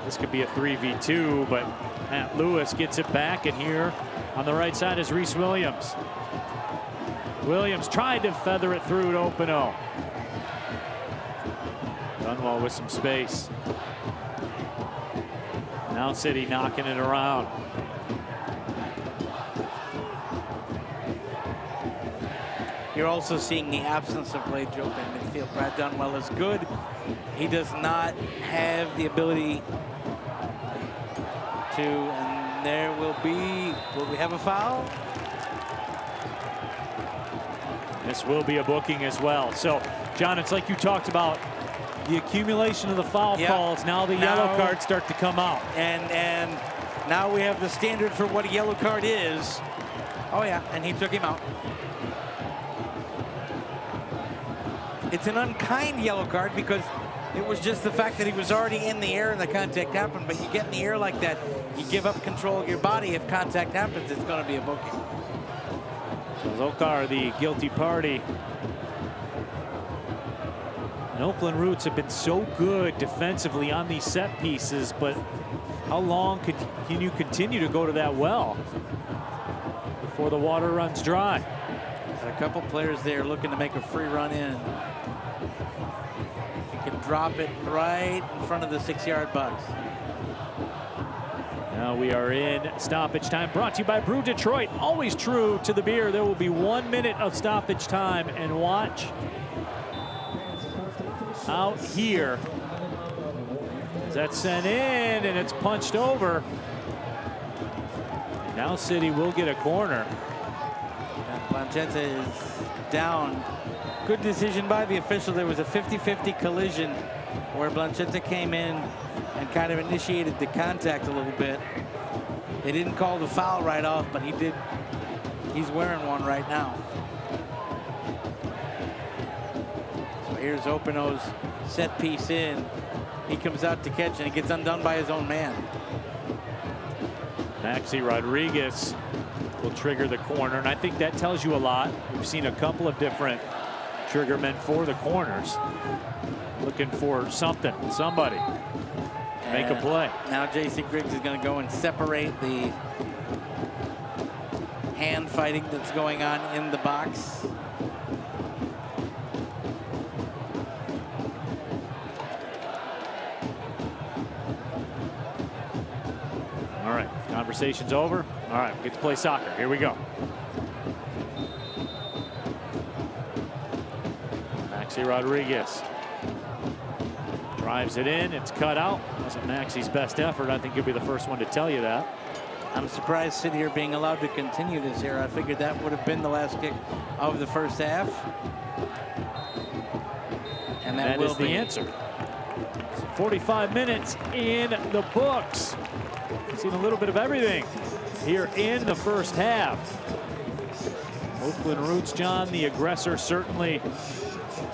this could be a 3v2, but Matt Lewis gets it back, and here on the right side is Reese Williams. Williams tried to feather it through to Openo. Dunwell with some space. Now City knocking it around. You're also seeing the absence of play joke in midfield. Brad Dunwell is good. He does not have the ability to, and there will we have a foul? This will be a booking as well. So, John, it's like you talked about the accumulation of the foul calls. Now the yellow cards start to come out. And now we have the standard for what a yellow card is. Oh, yeah, and he took him out. It's an unkind yellow card because it was just the fact that he was already in the air and the contact happened. But you get in the air like that, you give up control of your body. If contact happens, it's going to be a booking. So Zokar, the guilty party. And Oakland Roots have been so good defensively on these set pieces, but how long can you continue to go to that well before the water runs dry? A couple players there looking to make a free run in. You can drop it right in front of the 6-yard box. Now we are in stoppage time, brought to you by Brew Detroit. Always true to the beer. There will be 1 minute of stoppage time, and watch out here. That's sent in, and it's punched over. Now City will get a corner. Blanchetta is down. Good decision by the official. There was a 50-50 collision where Blanchetta came in and kind of initiated the contact a little bit. They didn't call the foul right off, but he did. He's wearing one right now. So here's Openo's set piece in. He comes out to catch, and he gets undone by his own man. Maxey Rodriguez will trigger the corner, and I think that tells you a lot. We've seen a couple of different trigger men for the corners, looking for something, somebody to make a play. Now J.C. Griggs is going to go and separate the hand fighting that's going on in the box. All right, conversation's over. All right, we get to play soccer. Here we go. Maxey Rodriguez drives it in. It's cut out. Wasn't Maxey's best effort. I think he'll be the first one to tell you that. I'm surprised City are being allowed to continue this here. I figured that would have been the last kick of the first half. And that will is the answer. So 45 minutes in the books. Seen a little bit of everything here in the first half. Oakland Roots, John, the aggressor certainly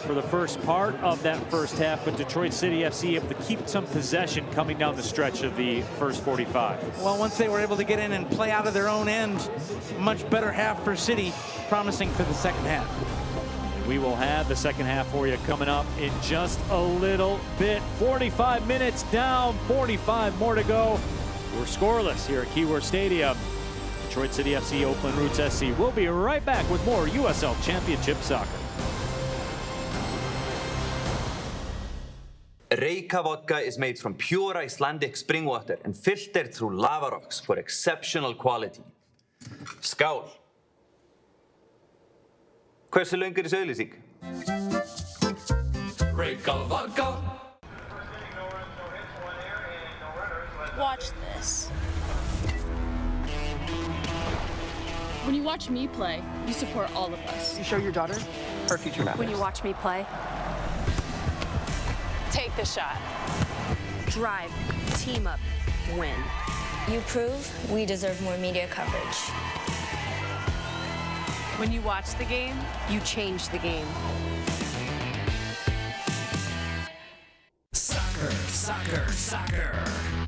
for the first part of that first half, but Detroit City FC able to keep some possession coming down the stretch of the first 45. Well, once they were able to get in and play out of their own end, much better half for City, promising for the second half. We will have the second half for you coming up in just a little bit. 45 minutes down, 45 more to go. We're scoreless here at Keyworth Stadium. Detroit City FC, Oakland Roots SC. We'll be right back with more USL Championship soccer. Reyka vodka is made from pure Icelandic spring water and filtered through lava rocks for exceptional quality. Skál! Hversu löng er þessi auglýsing? Reyka vodka. Watch this. When you watch me play, you support all of us. You show your daughter her future matters. When you watch me play, Take the shot. drive, team up, win. You prove we deserve more media coverage. When you watch the game, You change the game. Soccer, soccer, soccer.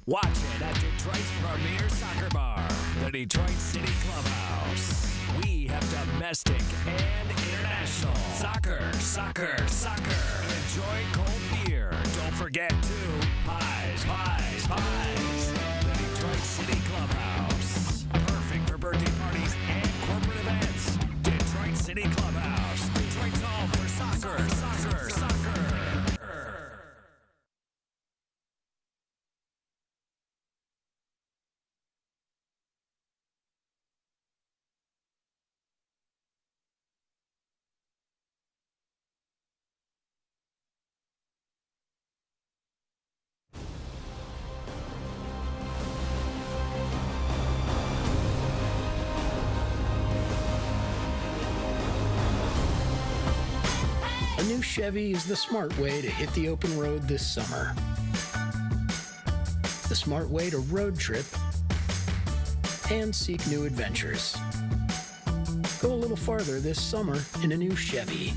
Watch it at Detroit's premier soccer bar, the Detroit City Clubhouse. We have domestic and international. Soccer, soccer, soccer. Enjoy cold beer. Don't forget to pies, pies, pies. The Detroit City Clubhouse. Perfect for birthday parties and corporate events. Detroit City Clubhouse. Detroit's home for soccer, soccer, soccer. A new Chevy is the smart way to hit the open road this summer. The smart way to road trip and seek new adventures. Go a little farther this summer in a new Chevy.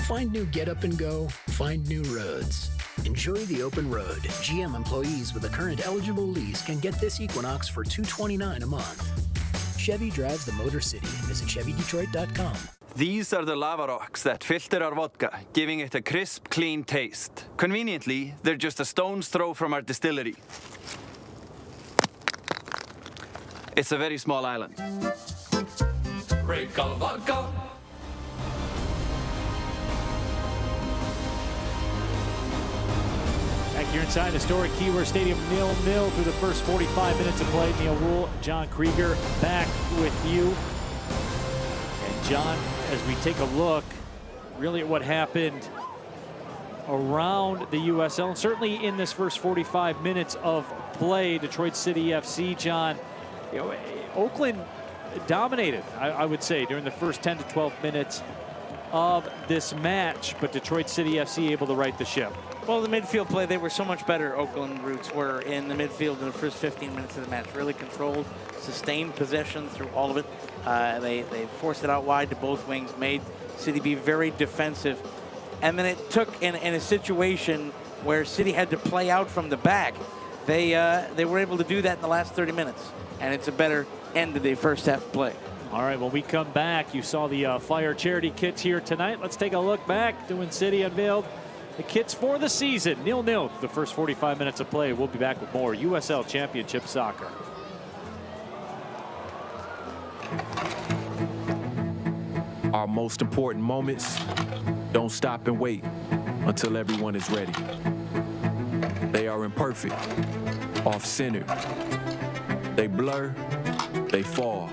Find new get up and go, find new roads. Enjoy the open road. GM employees with a current eligible lease can get this Equinox for $229 a month. Chevy drives the Motor City. Visit ChevyDetroit.com. These are the lava rocks that filter our vodka, giving it a crisp, clean taste. Conveniently, they're just a stone's throw from our distillery. It's a very small island. Break all vodka. Back here inside historic Keyworth Stadium, 0-0 through the first 45 minutes of play. Neil Rule, John Krieger back with you. And John, as we take a look really at what happened around the USL, and certainly in this first 45 minutes of play, Detroit City FC, John, you know, Oakland dominated, I would say, during the first 10 to 12 minutes of this match, but Detroit City FC able to right the ship. Well, the midfield play, they were so much better. Oakland Roots were in the midfield in the first 15 minutes of the match. Really controlled, sustained possession through all of it. They forced it out wide to both wings, made City be very defensive. And then it took in a situation where City had to play out from the back. They were able to do that in the last 30 minutes. And it's a better end of the first half play. All right, when we come back, you saw the Fire charity kits here tonight. Let's take a look back to when City unveiled the kits for the season. 0-0 the first 45 minutes of play. We'll be back with more USL Championship soccer. Our most important moments, don't stop and wait until everyone is ready. They are imperfect, off-center. They blur, they fall.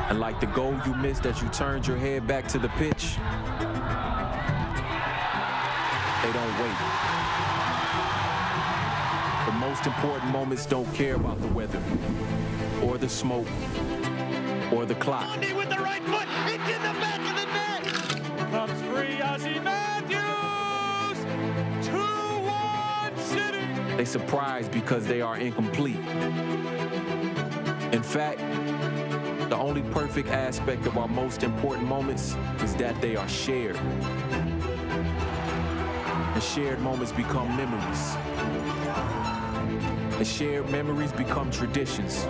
And like the goal you missed as you turned your head back to the pitch, they don't wait. The most important moments don't care about the weather, or the smoke, or the clock. With the right foot, it's in the back of the net. Comes free, Ozzie Matthews. 2-1 City. They surprise because they are incomplete. In fact, the only perfect aspect of our most important moments is that they are shared. And shared moments become memories. And shared memories become traditions.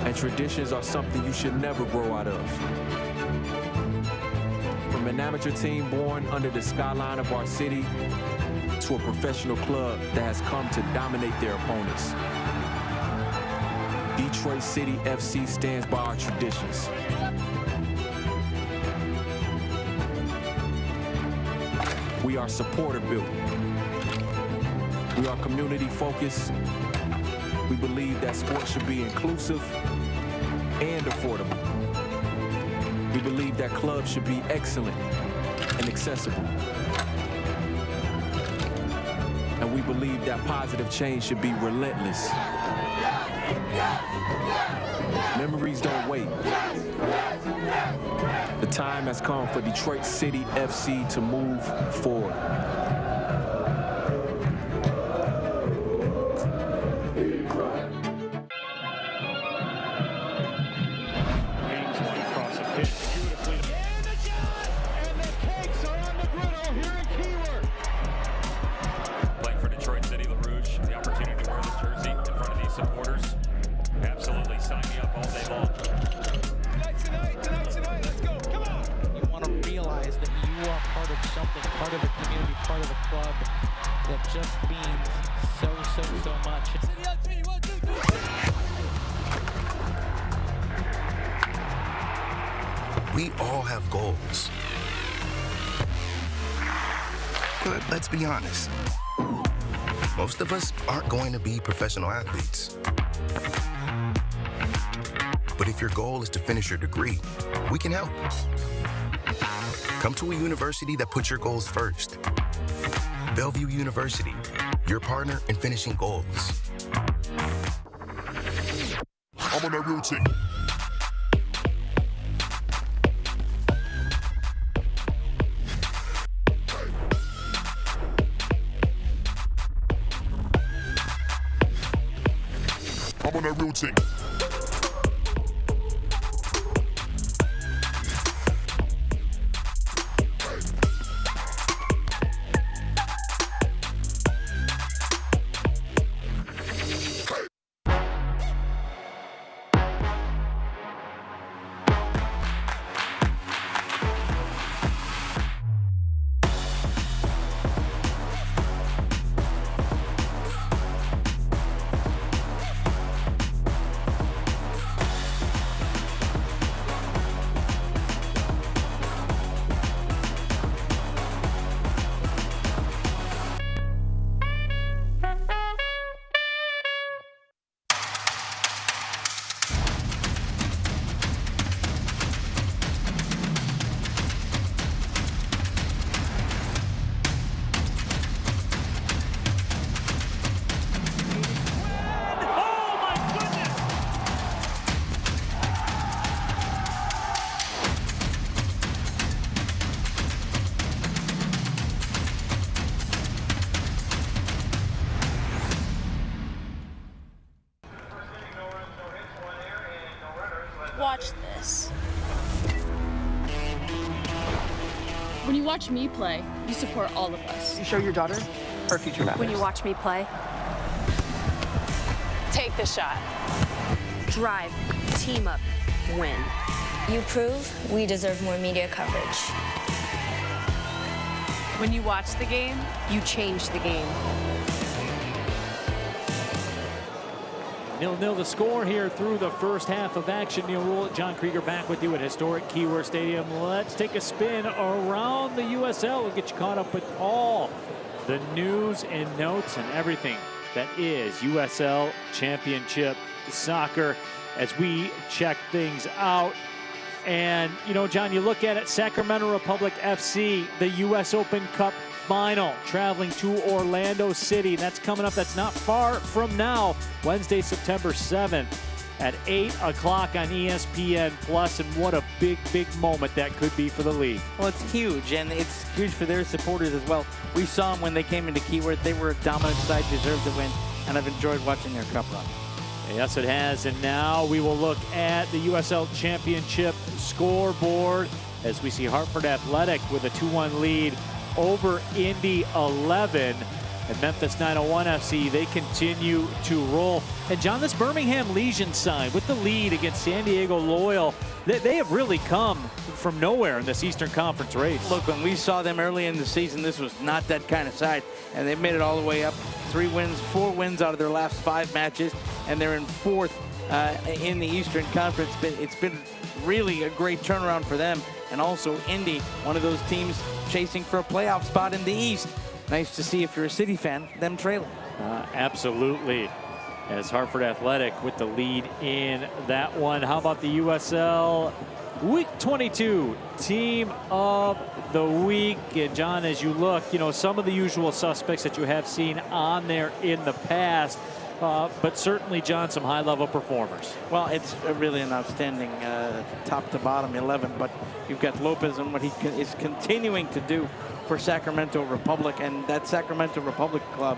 And traditions are something you should never grow out of. From an amateur team born under the skyline of our city to a professional club that has come to dominate their opponents, Detroit City FC stands by our traditions. We are supporter-built. We are community-focused. We believe that sports should be inclusive and affordable. We believe that clubs should be excellent and accessible. And we believe that positive change should be relentless. Memories don't wait. The time has come for Detroit City FC to move forward. Playing for Detroit City, LaRouche, the opportunity to wear this jersey in front of these supporters. Absolutely, sign me up all day long. Tonight, let's go, come on! You want to realize that you are part of something, part of a community, part of a club that just means so much. We all have goals. But let's be honest. Most of us aren't going to be professional athletes. But if your goal is to finish your degree, we can help. Come to a university that puts your goals first. Bellevue University, your partner in finishing goals. I'm on that routine. I'm on that routine. Watch this. When you watch me play, you support all of us. You show your daughter her future matters. When you watch me play, Take the shot. drive, team up, win. You prove we deserve more media coverage. When you watch the game, You change the game. 0-0 the score here through the first half of action. Neil Rule, John Krieger back with you at historic Keyworth Stadium. Let's take a spin around the USL. We'll get you caught up with all the news and notes and everything that is USL Championship soccer as we check things out. And, you know, John, you look at it, Sacramento Republic FC, the U.S. Open Cup final, traveling to Orlando City. That's coming up. That's not far from now, Wednesday, September 7th at 8 o'clock on ESPN+. And what a big, big moment that could be for the league. Well, it's huge, and it's huge for their supporters as well. We saw them when they came into Keyworth. They were a dominant side, deserved to win, and I've enjoyed watching their cup run. Yes, it has. And now we will look at the USL Championship scoreboard as we see Hartford Athletic with a 2-1 lead over Indy 11. And Memphis 901 FC, they continue to roll. And John, this Birmingham Legion side with the lead against San Diego Loyal, they have really come from nowhere in this Eastern Conference race. Look, when we saw them early in the season, this was not that kind of side, and they've made it all the way up. 4 wins out of their last 5 matches, and they're in 4th in the Eastern Conference. It's been really a great turnaround for them. And also Indy, one of those teams chasing for a playoff spot in the East. Nice to see, if you're a City fan, them trailing. Absolutely. as Hartford Athletic with the lead in that one. How about the USL Week 22 Team of the Week? And John, as you look, you know, some of the usual suspects that you have seen on there in the past, but certainly, John, some high-level performers. Well, it's really an outstanding top to bottom 11, but you've got Lopez and what he is continuing to do for Sacramento Republic, and that Sacramento Republic club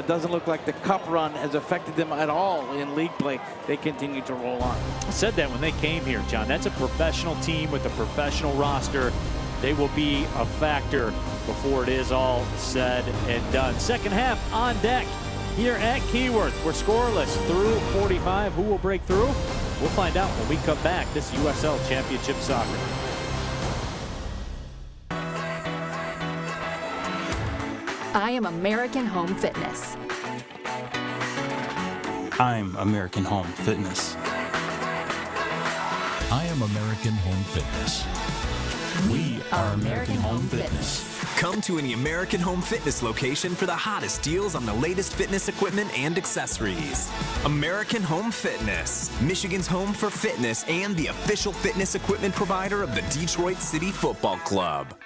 doesn't look like the cup run has affected them at all in league play. They continue to roll on. I said that when they came here, John. That's a professional team with a professional roster. They will be a factor before it is all said and done. Second half on deck here at Keyworth. We're scoreless through 45. Who will break through? We'll find out when we come back. This USL Championship Soccer. I am American Home Fitness. I'm American Home Fitness. I am American Home Fitness. We are American Home Fitness. Come to any American Home Fitness location for the hottest deals on the latest fitness equipment and accessories. American Home Fitness, Michigan's home for fitness and the official fitness equipment provider of the Detroit City Football Club.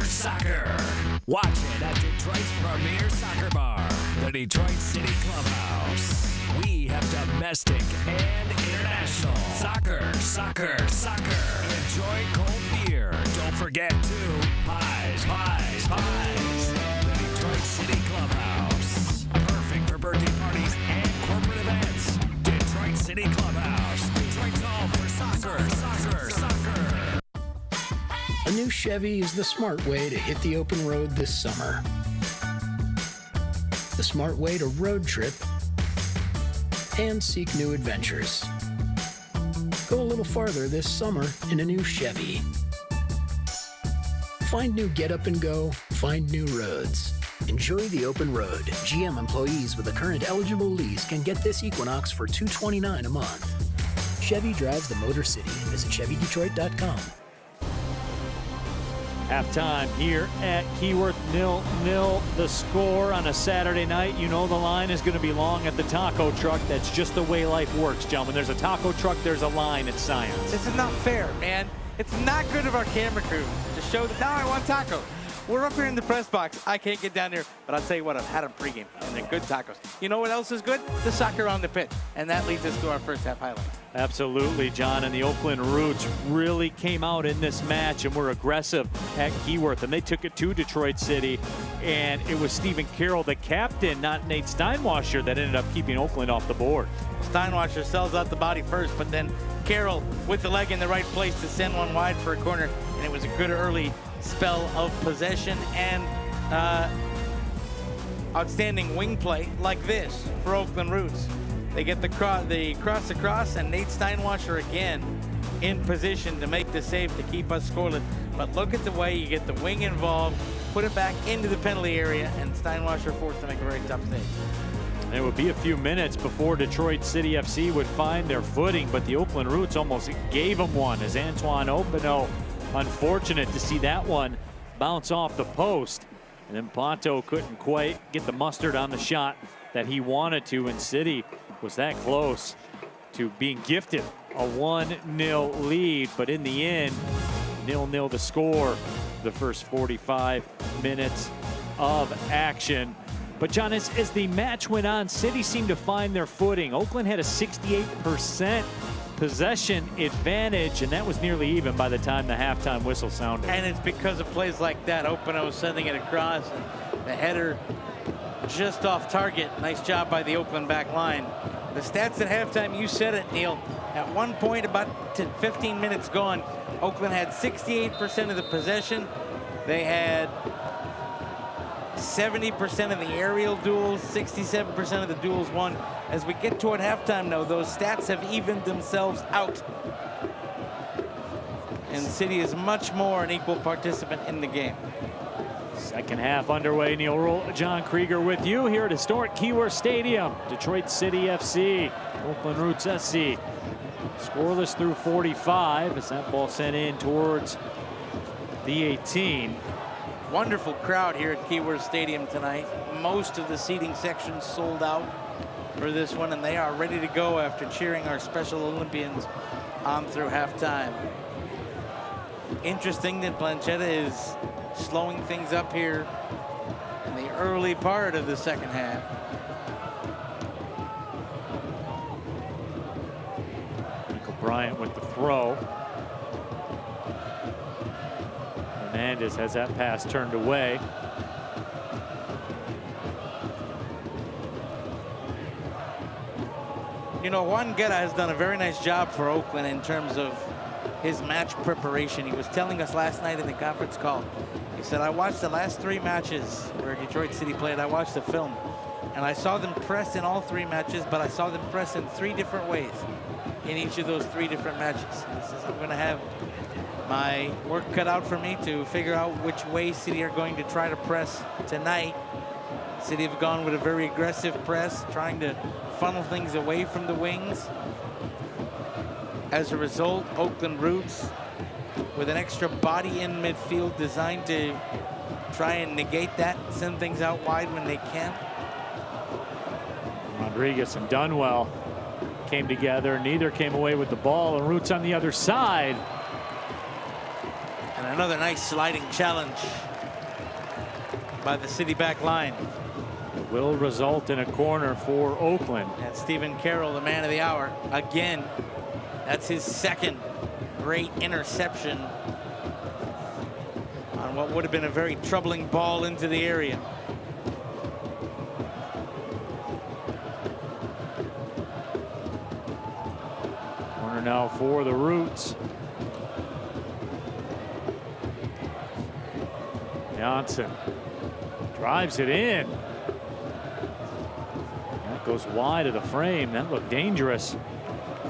Soccer. Watch it at Detroit's premier soccer bar, the Detroit City Clubhouse. We have domestic and international soccer. Enjoy cold beer. Don't forget to pies. The Detroit City Clubhouse. Perfect for birthday parties and corporate events. Detroit City Clubhouse. Detroit's home for soccer. A new Chevy is the smart way to hit the open road this summer. The smart way to road trip and seek new adventures. Go a little farther this summer in a new Chevy. Find new get up and go, find new roads. Enjoy the open road. GM employees with a current eligible lease can get this Equinox for $229 a month. Chevy drives the Motor City. Visit ChevyDetroit.com. Halftime here at Keyworth, 0-0 the score on a Saturday night. You know the line is going to be long at the taco truck. That's just the way life works, John. When there's a taco truck, there's a line. It's science. This is not fair, man. It's not good of our camera crew to show that now I want taco. We're up here in the press box. I can't get down there, but I'll tell you what, I've had them pregame, and they're good tacos. You know what else is good? The soccer on the pitch, and that leads us to our first half highlights. Absolutely, John, and the Oakland Roots really came out in this match and were aggressive at Keyworth, and they took it to Detroit City, and it was Stephen Carroll, the captain, not Nate Steinwasser, that ended up keeping Oakland off the board. Steinwasser sells out the body first, but then Carroll with the leg in the right place to send one wide for a corner, and it was a good early spell of possession and outstanding wing play like this for Oakland Roots. They get the cross across, and Nate Steinwasser again in position to make the save to keep us scoreless. But look at the way you get the wing involved, put it back into the penalty area, and Steinwasser forced to make a very tough save. It would be a few minutes before Detroit City FC would find their footing, but the Oakland Roots almost gave them one as Antoine Opino, unfortunate to see that one bounce off the post. And then Ponto couldn't quite get the mustard on the shot that he wanted to, and City was that close to being gifted a 1-0 lead. But in the end, 0-0 the score, the first 45 minutes of action. But John, as the match went on, City seemed to find their footing. Oakland had a 68% possession advantage, and that was nearly even by the time the halftime whistle sounded. And it's because of plays like that. Opino sending it across, and the header just off target. Nice job by the Oakland back line. The stats at halftime, you said it, Neil. At one point, about 15 minutes gone, Oakland had 68% of the possession. They had 70% of the aerial duels, 67% of the duels won. As we get toward halftime, though, those stats have evened themselves out. And City is much more an equal participant in the game. Second half underway. Neil John Krieger with you here at historic Keyworth Stadium. Detroit City FC, Oakland Roots SC. Scoreless through 45 as that ball sent in towards the 18. Wonderful crowd here at Keyworth Stadium tonight. Most of the seating sections sold out for this one, and they are ready to go after cheering our Special Olympians on through halftime. Interesting that Blanchetta is slowing things up here in the early part of the second half. Michael Bryant with the throw. Hernandez has that pass turned away. You know, Juan Guerra has done a very nice job for Oakland in terms of his match preparation. He was telling us last night in the conference call, he said, I watched the last 3 matches where Detroit City played. I watched the film, and I saw them press in all 3 matches, but I saw them press in 3 different ways in each of those 3 different matches. He says, I'm going to have my work cut out for me to figure out which way City are going to try to press tonight. City have gone with a very aggressive press, trying to funnel things away from the wings. As a result, Oakland Roots with an extra body in midfield designed to try and negate that, send things out wide when they can. Rodriguez and Dunwell came together. Neither came away with the ball, and Roots on the other side. And another nice sliding challenge by the City back line. It will result in a corner for Oakland. And Stephen Carroll, the man of the hour, again. That's his second great interception on what would have been a very troubling ball into the area. Corner now for the Roots. Johnson drives it in. That goes wide of the frame. That looked dangerous.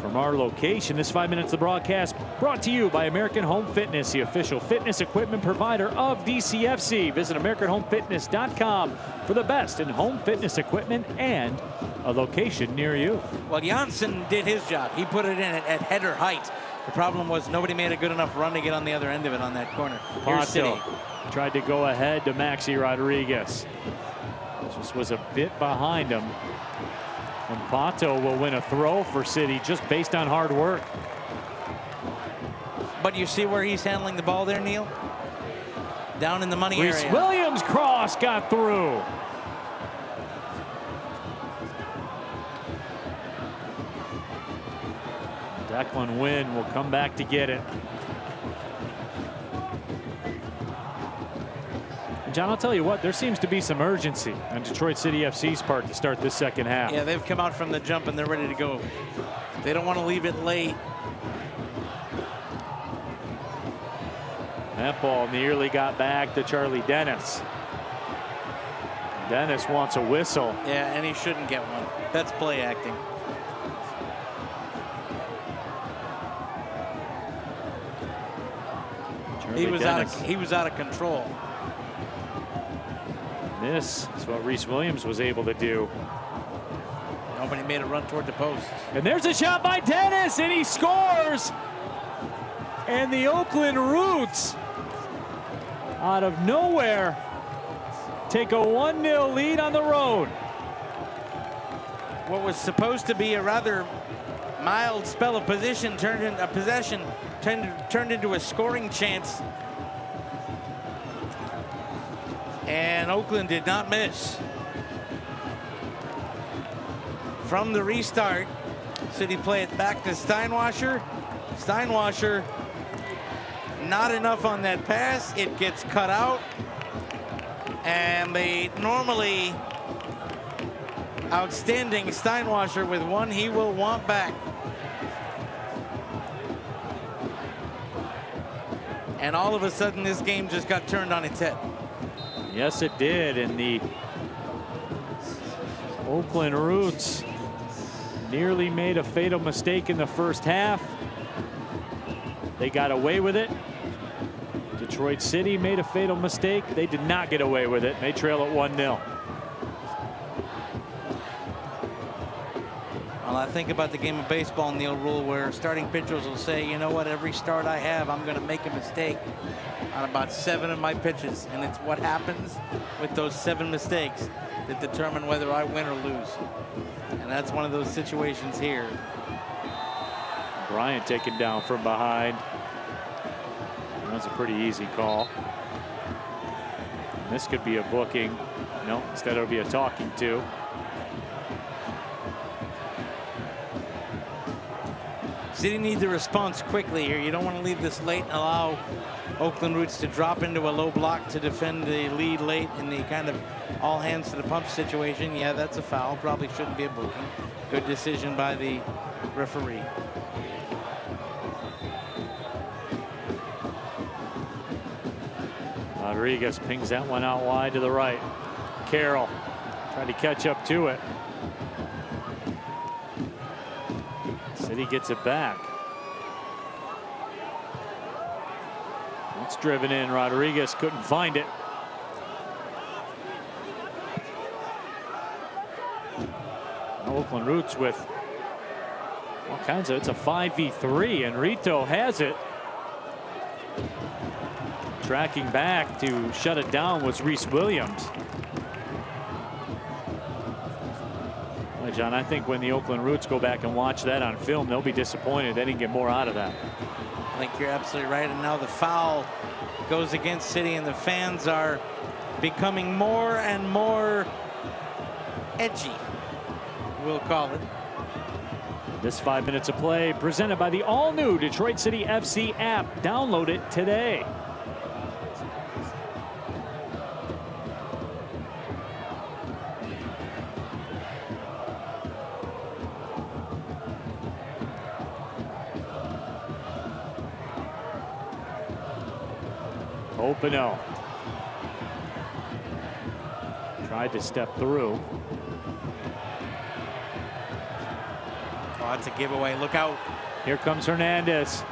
From our location, this 5 minutes of the broadcast brought to you by American Home Fitness, the official fitness equipment provider of DCFC. Visit AmericanHomeFitness.com for the best in home fitness equipment and a location near you. Well, Janssen did his job. He put it in at header height. The problem was nobody made a good enough run to get on the other end of it on that corner. Here's City. Pato tried to go ahead to Maxi Rodriguez. Just was a bit behind him. And Pato will win a throw for City just based on hard work. But you see where he's handling the ball there, Neil? Down in the money area. Reese Williams cross got through. Declan Wynn will come back to get it. John, I'll tell you what, there seems to be some urgency on Detroit City FC's part to start this second half. Yeah, they've come out from the jump and they're ready to go. They don't want to leave it late. That ball nearly got back to Charlie Dennis. Dennis wants a whistle. Yeah, and he shouldn't get one. That's play acting. He was out of control. This is what Reese Williams was able to do. Nobody made a run toward the post. And there's a shot by Dennis, and he scores. And the Oakland Roots, out of nowhere, take a 1-0 lead on the road. What was supposed to be a rather mild spell of possession turned into a scoring chance. And Oakland did not miss. From the restart, City play it back to Steinwasser. Steinwasser, not enough on that pass. It gets cut out. And the normally outstanding Steinwasser with one he will want back. And all of a sudden, this game just got turned on its head. Yes, it did. And the Oakland Roots nearly made a fatal mistake in the first half. They got away with it. Detroit City made a fatal mistake. They did not get away with it. They trail at 1-0. Well, I think about the game of baseball, Neil, rule where starting pitchers will say, you know what, every start I have, I'm going to make a mistake on about 7 of my pitches. And it's what happens with those 7 mistakes that determine whether I win or lose. And that's one of those situations here. Bryant taken down from behind. That's a pretty easy call. And this could be a booking. No, instead it'll be a talking to. City needs a response quickly here. You don't want to leave this late and allow Oakland Roots to drop into a low block to defend the lead late in the kind of all hands to the pump situation. Yeah, that's a foul. Probably shouldn't be a booking. Good decision by the referee. Rodriguez pings that one out wide to the right. Carroll trying to catch up to it. City gets it back. It's driven in. Rodriguez couldn't find it. Oakland Roots with all kinds of, it's a 5v3 and Rito has it. Tracking back to shut it down was Reese Williams. Well, John, I think when the Oakland Roots go back and watch that on film, they'll be disappointed they didn't get more out of that. I think you're absolutely right. And now the foul goes against City, and the fans are becoming more and more edgy, we'll call it. This 5 minutes of play presented by the all-new Detroit City FC app. Download it today. Opino tried to step through. Oh, that's a giveaway. Look out. Here comes Hernandez.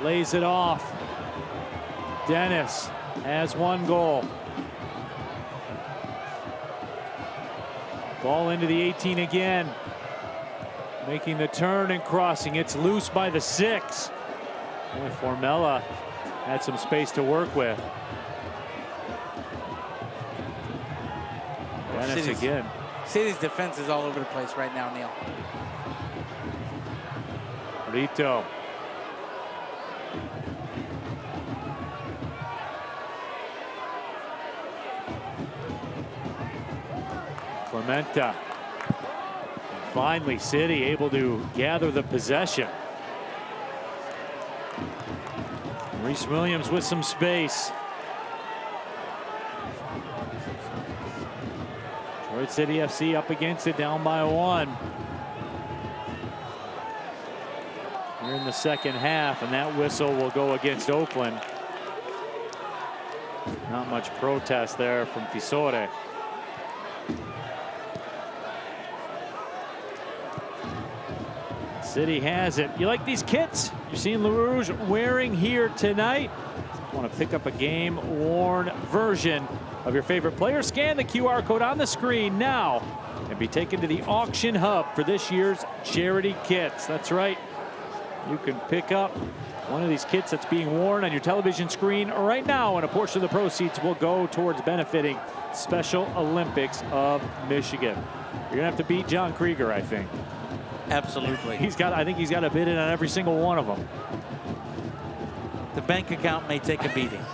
Lays it off. Dennis has 1 goal. Ball into the 18 again. Making the turn and crossing. It's loose by the 6. Boy, Formella had some space to work with. Dennis again. City's defense is all over the place right now, Neil. Rito. Clementa. And finally, City able to gather the possession. Reese Williams with some space. Detroit City FC up against it, down by 1. We're in the second half, and that whistle will go against Oakland. Not much protest there from Fisore. City has it. You like these kits you're seeing Le Rouge wearing here tonight? Want to pick up a game-worn version of your favorite player? Scan the QR code on the screen now and be taken to the auction hub for this year's charity kits. That's right. You can pick up one of these kits that's being worn on your television screen right now, and a portion of the proceeds will go towards benefiting Special Olympics of Michigan. You're gonna have to beat John Krieger, I think. Absolutely. I think he's got a bid in on every single one of them. The bank account may take a beating.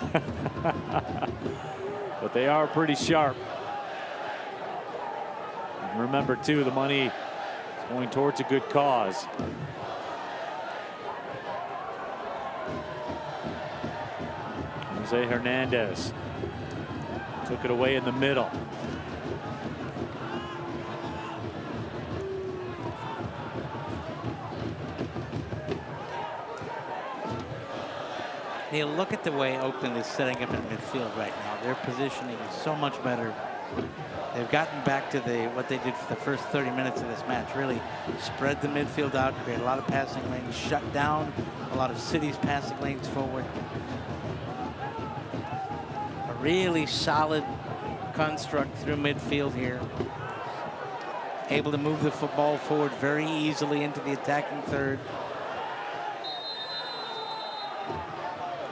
But they are pretty sharp. And remember, too, the money is going towards a good cause. Jose Hernandez took it away in the middle. Hey, look at the way Oakland is setting up in midfield right now. Their positioning is so much better. They've gotten back to what they did for the first 30 minutes of this match. Really spread the midfield out, create a lot of passing lanes, shut down a lot of City's passing lanes forward. A really solid construct through midfield here. Able to move the football forward very easily into the attacking third.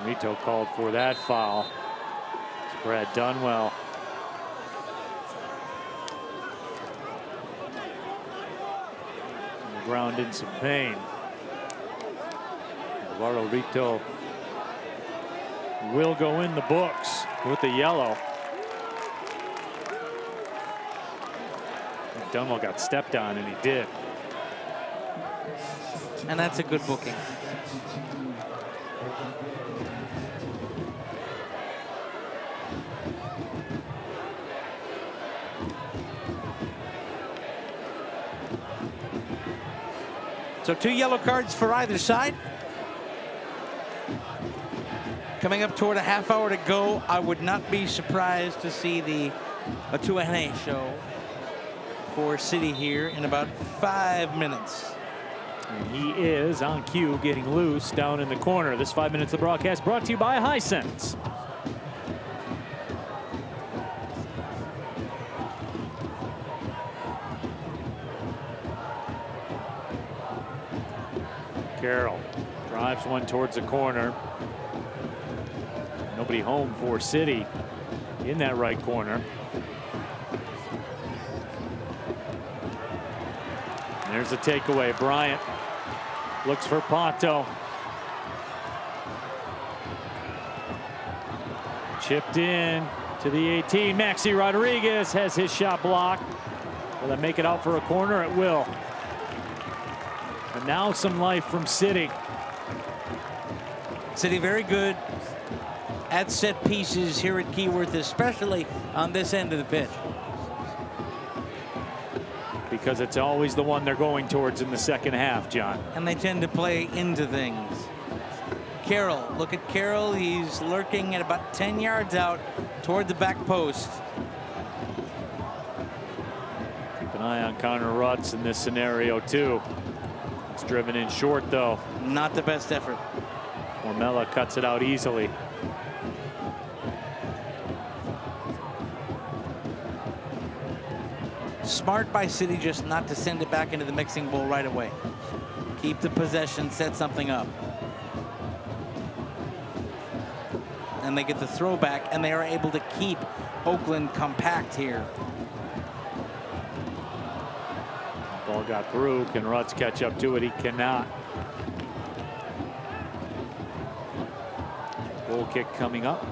Rito called for that foul. It's Brad Dunwell. On the ground in some pain. Alvaro Rito will go in the books with the yellow. Dunwell got stepped on, and he did. And that's a good booking. So 2 yellow cards for either side. Coming up toward a half hour to go, I would not be surprised to see the Atuahene show for City here in about 5 minutes. And he is on cue, getting loose down in the corner. This 5 minutes of broadcast brought to you by Hisense. Carroll drives one towards the corner. Nobody home for City in that right corner. And there's a takeaway. Bryant looks for Pato. Chipped in to the 18. Maxi Rodriguez has his shot blocked. Will that make it out for a corner? It will. And now some life from City. City very good at set pieces here at Keyworth, especially on this end of the pitch. Because it's always the one they're going towards in the second half, John. And they tend to play into things. Carroll, look at Carroll. He's lurking at about 10 yards out toward the back post. Keep an eye on Connor Rutz in this scenario, too. It's driven in short, though. Not the best effort. Ormella cuts it out easily. Smart by City just not to send it back into the mixing bowl right away. Keep the possession, set something up. And they get the throwback, and they are able to keep Oakland compact here. Ball got through. Can Rutz catch up to it? He cannot. Goal kick coming up.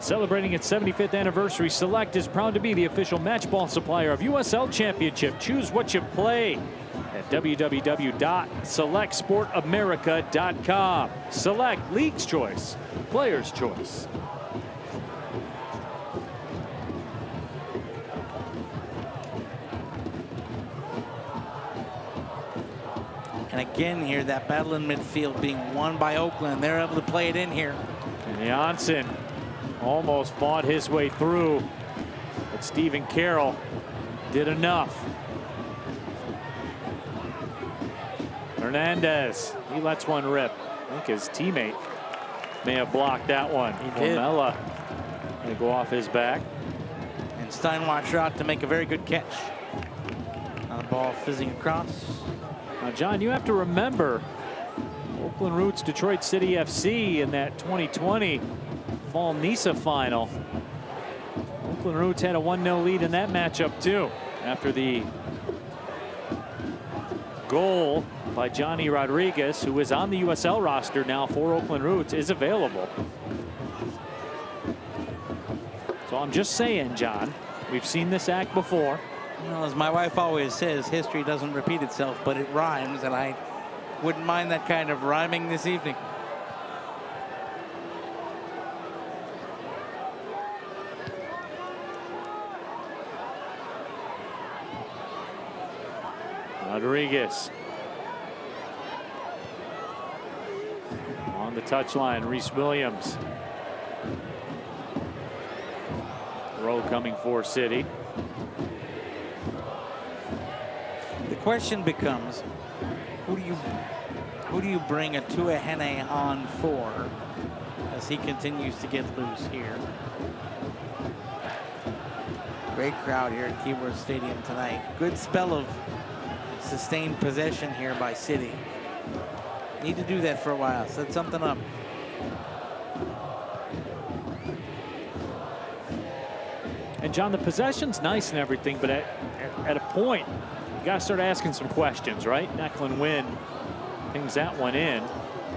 Celebrating its 75th anniversary, Select is proud to be the official match ball supplier of USL Championship. Choose what you play at www.selectsportamerica.com. Select, League's choice, player's choice. And again here, that battle in midfield being won by Oakland. They're able to play it in here. And Janssen almost fought his way through, but Stephen Carroll did enough. Hernandez, he lets one rip. I think his teammate may have blocked that one. He did. Ormella going to go off his back. And Steinwasser out to make a very good catch. On the ball fizzing across. Now, John, you have to remember Oakland Roots Detroit City FC in that 2020 Fall NISA final. Oakland Roots had a 1-0 lead in that matchup too, after the goal by Johnny Rodriguez, who is on the USL roster now for Oakland Roots, is available. So I'm just saying, John, we've seen this act before. Well, as my wife always says, history doesn't repeat itself, but it rhymes, and I wouldn't mind that kind of rhyming this evening. Rodriguez. On the touchline, Reese Williams. Throw coming for City. The question becomes, who do you bring a Tuahene on for as he continues to get loose here? Great crowd here at Keyworth Stadium tonight. Good spell of sustained possession here by City. Need to do that for a while. Set something up. And John, the possession's nice and everything, but at a point, you got to start asking some questions, right? Declan Wynn pings that one in.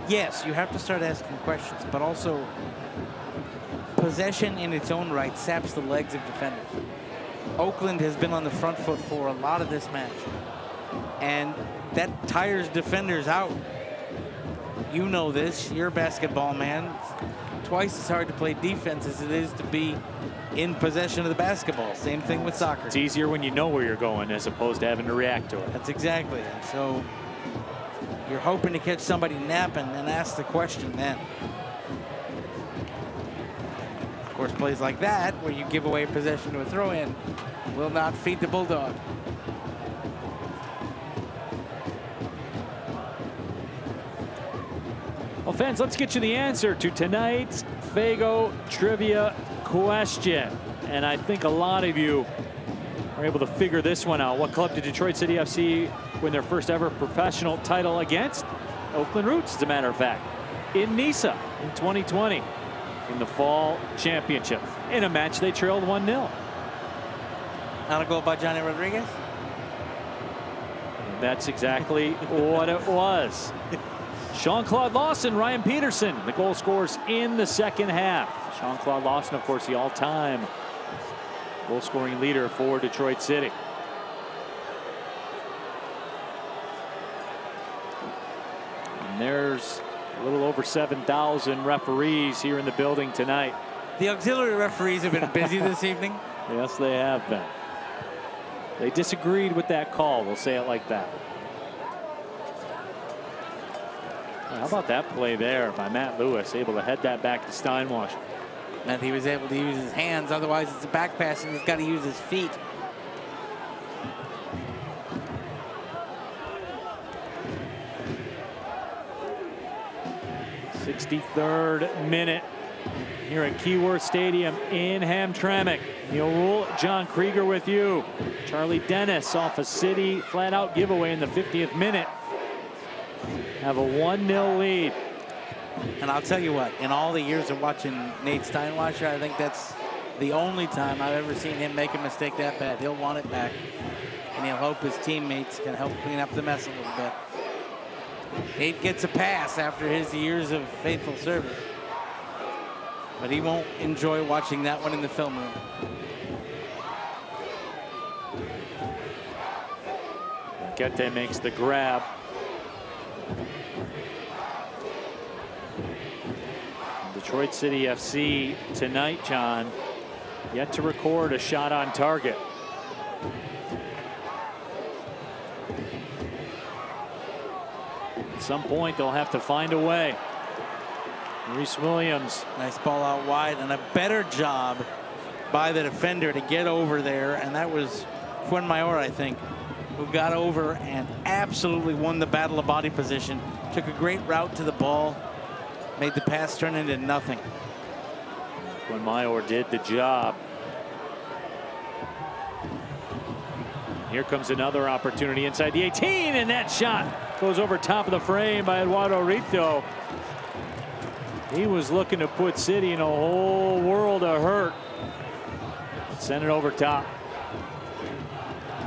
Yes, you have to start asking questions, but also possession in its own right saps the legs of defenders. Oakland has been on the front foot for a lot of this match, and that tires defenders out. You know this, you're a basketball man. It's twice as hard to play defense as it is to be in possession of the basketball. Same thing with soccer. It's easier when you know where you're going as opposed to having to react to it. That's exactly it. So you're hoping to catch somebody napping and ask the question then. Of course, plays like that, where you give away possession to a throw-in, will not feed the Bulldog. Well, fans, let's get you the answer to tonight's Fago trivia question. And I think a lot of you are able to figure this one out. What club did Detroit City FC win their first ever professional title against? Oakland Roots, as a matter of fact, in Nisa in 2020 in the Fall Championship in a match they trailed 1-0. Not a goal by Johnny Rodriguez? And that's exactly what it was. Jean-Claude Lawson, Ryan Peterson, the goal scorers in the second half. Jean-Claude Lawson, of course, the all-time goal scoring leader for Detroit City. And there's a little over 7,000 referees here in the building tonight. The auxiliary referees have been busy this evening. Yes, they have been. They disagreed with that call, we'll say it like that. How about that play there by Matt Lewis, able to head that back to Steinwash. And he was able to use his hands, otherwise it's a back pass and he's got to use his feet. '63rd minute here at Keyworth Stadium in Hamtramck. Neil Rule, John Krieger with you. Charlie Dennis off a City flat-out giveaway in the 50th minute. Have a 1-0 lead. And I'll tell you what, in all the years of watching Nate Steinwasher, I think that's the only time I've ever seen him make a mistake that bad. He'll want it back, and he'll hope his teammates can help clean up the mess a little bit. Nate gets a pass after his years of faithful service, but he won't enjoy watching that one in the film room. Kete makes the grab. Detroit City FC tonight, John, yet to record a shot on target. At some point, they'll have to find a way. Reese Williams. Nice ball out wide, and a better job by the defender to get over there, and that was Fuenmayor, I think, who got over and absolutely won the battle of body position. Took a great route to the ball, made the pass turn into nothing. Fuenmayor did the job. Here comes another opportunity inside the 18, and that shot goes over top of the frame by Eduardo Rito. He was looking to put City in a whole world of hurt. Send it over top.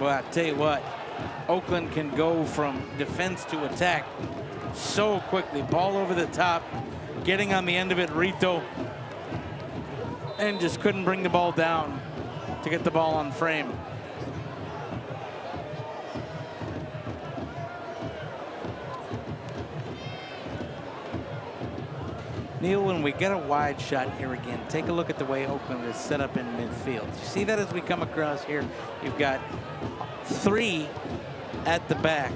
Well, I tell you what, Oakland can go from defense to attack so quickly. Ball over the top, getting on the end of it, Rito, and just couldn't bring the ball down to get the ball on frame. Neil, when we get a wide shot here again, take a look at the way Oakland is set up in midfield. You see that as we come across here? You've got three at the back,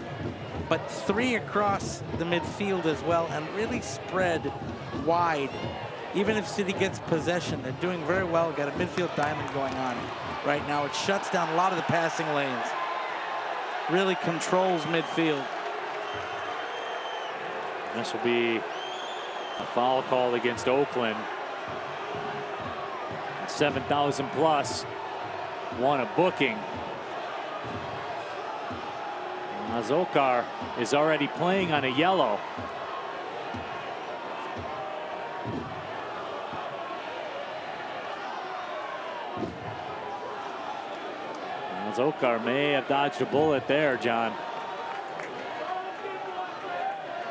but 3 across the midfield as well, and really spread wide. Even if City gets possession, they're doing very well. Got a midfield diamond going on right now. It shuts down a lot of the passing lanes. Really controls midfield. This will be a foul call against Oakland. 7,000 plus won a booking. Azokar is already playing on a yellow. Azokar may have dodged a bullet there, John.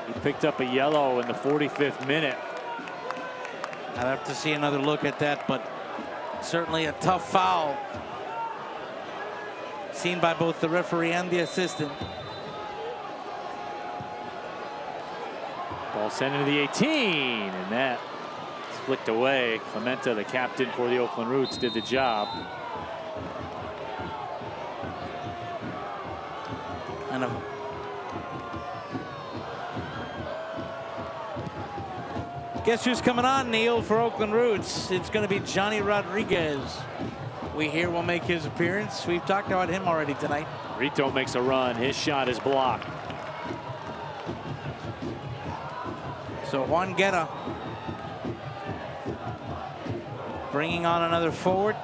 He picked up a yellow in the 45th minute. I'd have to see another look at that, but certainly a tough foul seen by both the referee and the assistant. Ball sent into the 18, and that is flicked away. Clementa, the captain for the Oakland Roots, did the job. And guess who's coming on, Neil, for Oakland Roots? It's going to be Johnny Rodriguez. We hear will make his appearance. We've talked about him already tonight. Rito makes a run. His shot is blocked. So Juan Guerra bringing on another forward.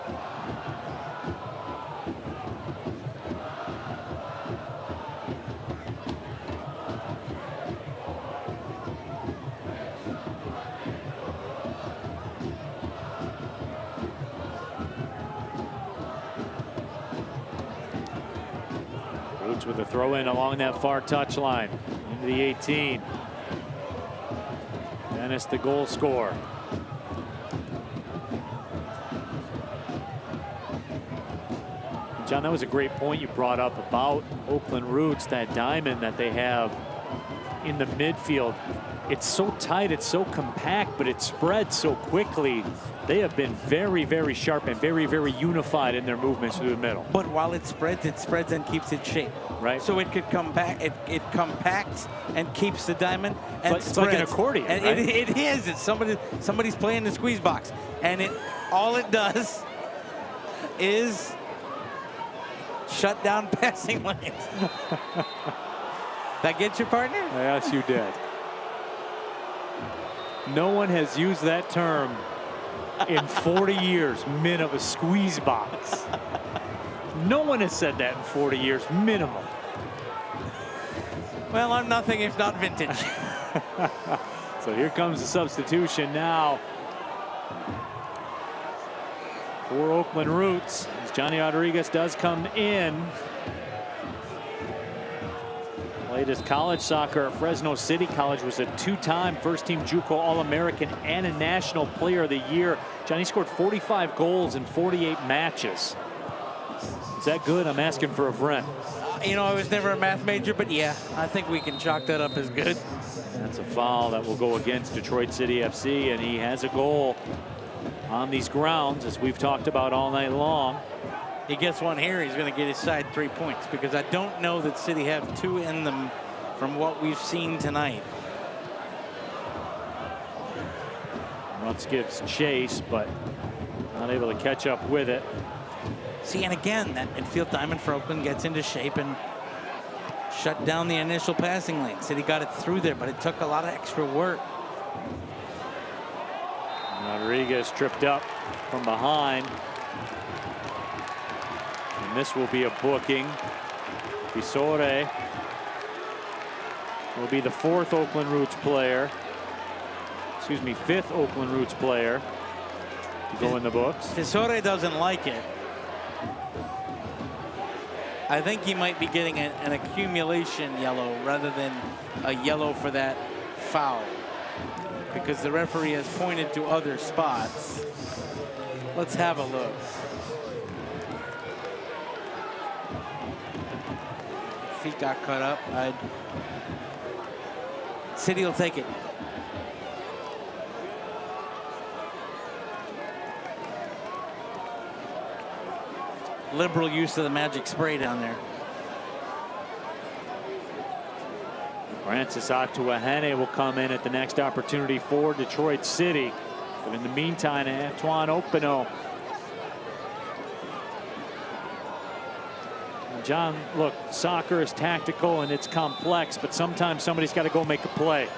Roots with a throw in along that far touchline into the 18. Dennis, the goal scorer. John, that was a great point you brought up about Oakland Roots, that diamond that they have in the midfield. It's so tight, it's so compact, but it spreads so quickly. They have been very, very sharp and very, very unified in their movements through the middle. But while it spreads and keeps its shape. Right. So it could come back, it compacts and keeps the diamond and it's like an accordion, and right? it is. It's somebody's playing the squeeze box, and all it does is shut down passing lanes. That get your partner? Yes, you did. No one has used that term in 40 years, min of a squeeze box. No one has said that in 40 years, minimum. Well, I'm nothing if not vintage. So here comes the substitution now for Oakland Roots, as Johnny Rodriguez does come in. Played his college soccer at Fresno City College, was a 2-time first-team JUCO All-American and a National Player of the Year. Johnny scored 45 goals in 48 matches. Is that good? I'm asking for a friend. You know, I was never a math major, but yeah, I think we can chalk that up as good. That's a foul that will go against Detroit City FC, and he has a goal on these grounds, as we've talked about all night long. He gets one here, he's going to get his side 3 points, because I don't know that City have 2 in them from what we've seen tonight. Rutz gives chase, but not able to catch up with it. See, and again, that midfield diamond for Oakland gets into shape and shut down the initial passing lane. City got it through there, but it took a lot of extra work. Rodriguez tripped up from behind. And this will be a booking. Visore will be the 4th Oakland Roots player. Excuse me, 5th Oakland Roots player to go in the books. Visore doesn't like it. I think he might be getting an accumulation yellow rather than a yellow for that foul, because the referee has pointed to other spots. Let's have a look. Feet got cut up. City will take it. Liberal use of the magic spray down there. Francis Atuahene will come in at the next opportunity for Detroit City. But in the meantime, Antoine Okpeno. John, look, soccer is tactical and it's complex, but sometimes somebody's got to go make a play.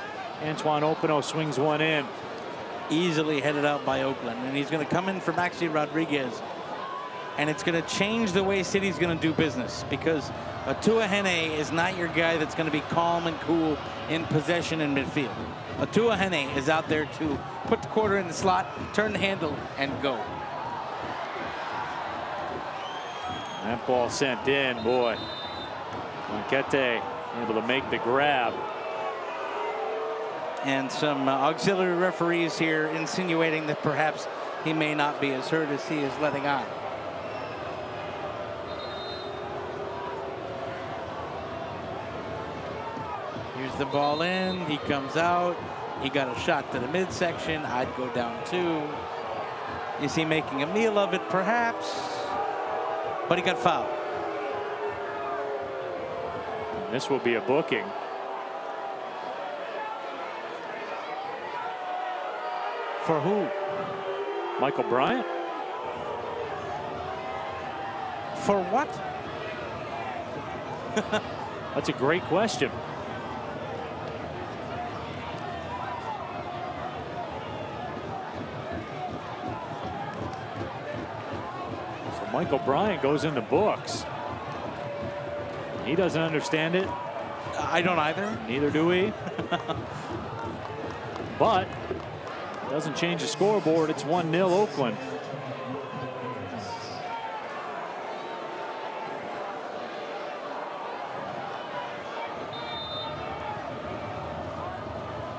Antoine Okpeno swings one in. Easily headed out by Oakland, and he's going to come in for Maxi Rodriguez, and it's going to change the way City's going to do business, because Atuahene is not your guy that's going to be calm and cool in possession in midfield. Atuahene is out there to put the quarter in the slot, turn the handle, and go. That ball sent in, boy. Blanquete able to make the grab. And some auxiliary referees here insinuating that perhaps he may not be as hurt as he is letting on. Here's the ball in. He comes out. He got a shot to the midsection. I'd go down too. Is he making a meal of it? Perhaps. But he got fouled. And this will be a booking. For who? Michael Bryant? For what? That's a great question. So Michael Bryant goes in the books. He doesn't understand it. I don't either. Neither do we. But doesn't change the scoreboard. It's 1-0 Oakland.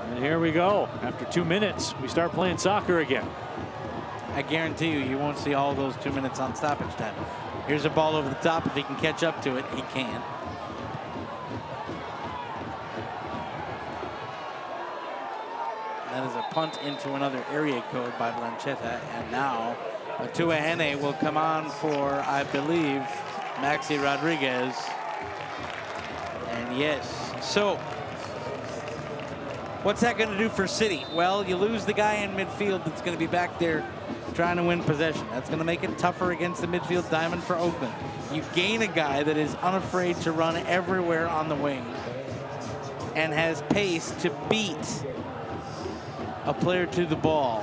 And here we go. After 2 minutes, we start playing soccer again. I guarantee you won't see all those 2 minutes on stoppage time. Here's a ball over the top. If he can catch up to it, he can. That is a punt into another area code by Blanchetta, and now Atuahene will come on for, I believe, Maxi Rodriguez. And yes, so what's that going to do for City? Well, you lose the guy in midfield that's going to be back there trying to win possession. That's going to make it tougher against the midfield diamond for Oakland. You gain a guy that is unafraid to run everywhere on the wing and has pace to beat a player to the ball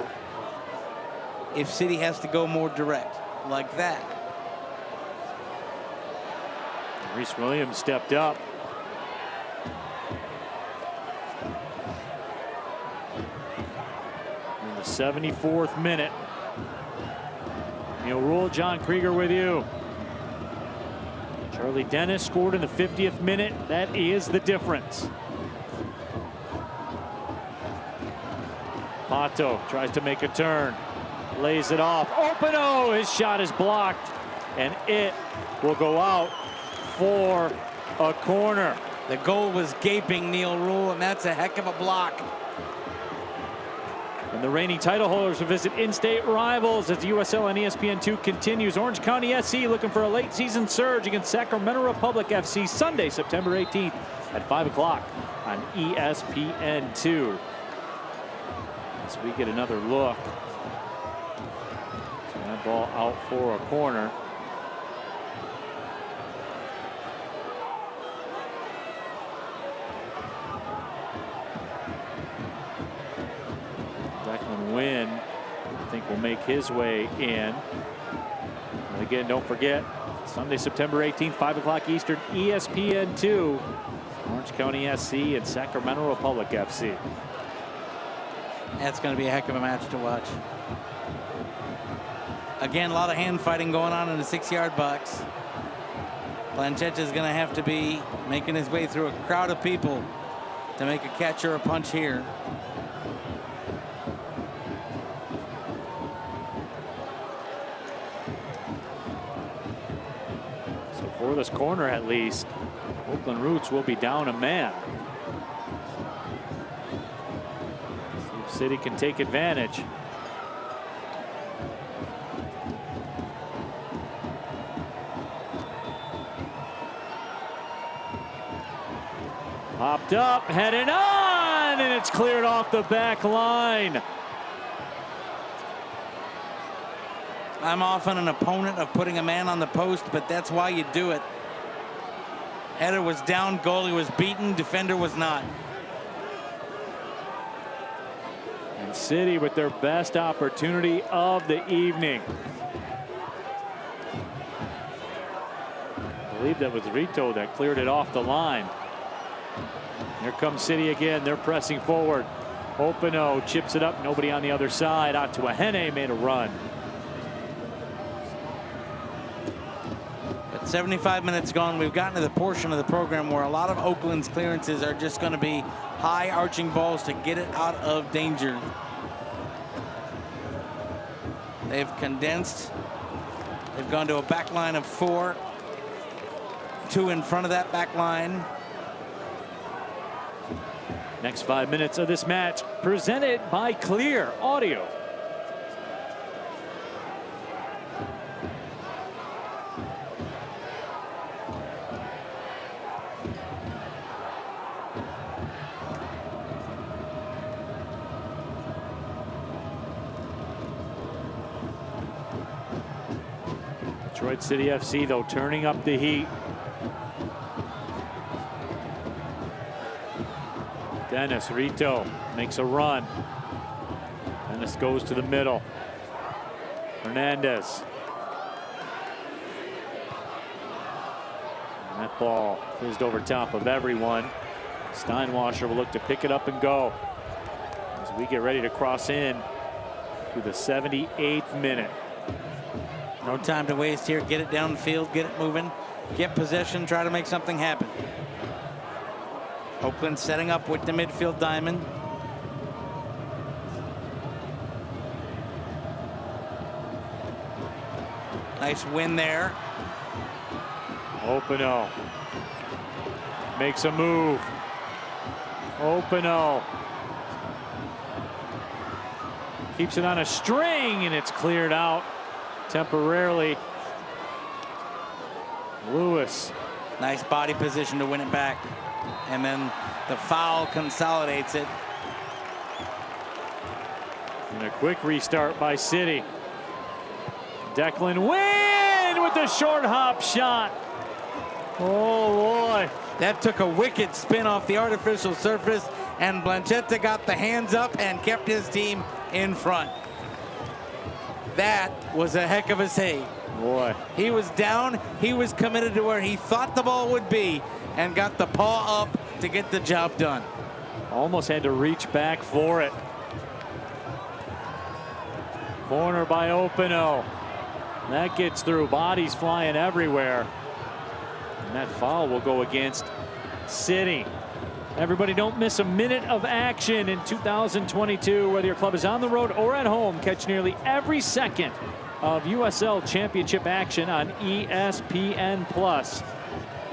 if City has to go more direct like that. Reese Williams stepped up. In the 74th minute. Neil Rule, John Krieger with you. Charlie Dennis scored in the 50th minute. That is the difference. Pato tries to make a turn, lays it off. Okpeno, his shot is blocked, and it will go out for a corner. The goal was gaping, Neil Rule, and that's a heck of a block. And the reigning title holders will visit in-state rivals as the USL and ESPN2 continues. Orange County SC looking for a late season surge against Sacramento Republic FC Sunday, September 18th at 5 o'clock on ESPN2. As we get another look. So that ball out for a corner. Declan Wynn, I think, will make his way in. And again, don't forget, Sunday, September 18th, 5 o'clock Eastern, ESPN2, Orange County SC and Sacramento Republic FC. That's going to be a heck of a match to watch. Again, a lot of hand fighting going on in the 6-yard box. Blanchetta is going to have to be making his way through a crowd of people to make a catch or a punch here. So for this corner, at least, Oakland Roots will be down a man. City can take advantage. Popped up, headed on, and it's cleared off the back line. I'm often an opponent of putting a man on the post, but that's why you do it. Header was down, goalie was beaten, defender was not. And City with their best opportunity of the evening. I believe that was Rito that cleared it off the line. Here comes City again. They're pressing forward. Openo chips it up. Nobody on the other side. Out to Ahene, made a run. At 75 minutes gone, we've gotten to the portion of the program where a lot of Oakland's clearances are just going to be high arching balls to get it out of danger. They've condensed. They've gone to a back line of 4. 2 in front of that back line. Next 5 minutes of this match presented by Clear Audio. Detroit City FC, though, turning up the heat. Dennis Rito makes a run. Dennis goes to the middle. Hernandez. And that ball fizzed over top of everyone. Steinwasser will look to pick it up and go as we get ready to cross in to the 78th minute. No time to waste here. Get it downfield, get it moving, get possession, try to make something happen. Oakland setting up with the midfield diamond. Nice win there. Openo makes a move. Openo keeps it on a string, and it's cleared out temporarily. Lewis. Nice body position to win it back. And then the foul consolidates it. And a quick restart by City. Declan Wynn with the short hop shot. Oh boy. That took a wicked spin off the artificial surface, and Blanchetta got the hands up and kept his team in front. That was a heck of a save. Boy. He was down, he was committed to where he thought the ball would be, and got the paw up to get the job done. Almost had to reach back for it. Corner by Openo. That gets through. Bodies flying everywhere. And that foul will go against City. Everybody, don't miss a minute of action in 2022. Whether your club is on the road or at home, catch nearly every second of USL Championship action on ESPN+.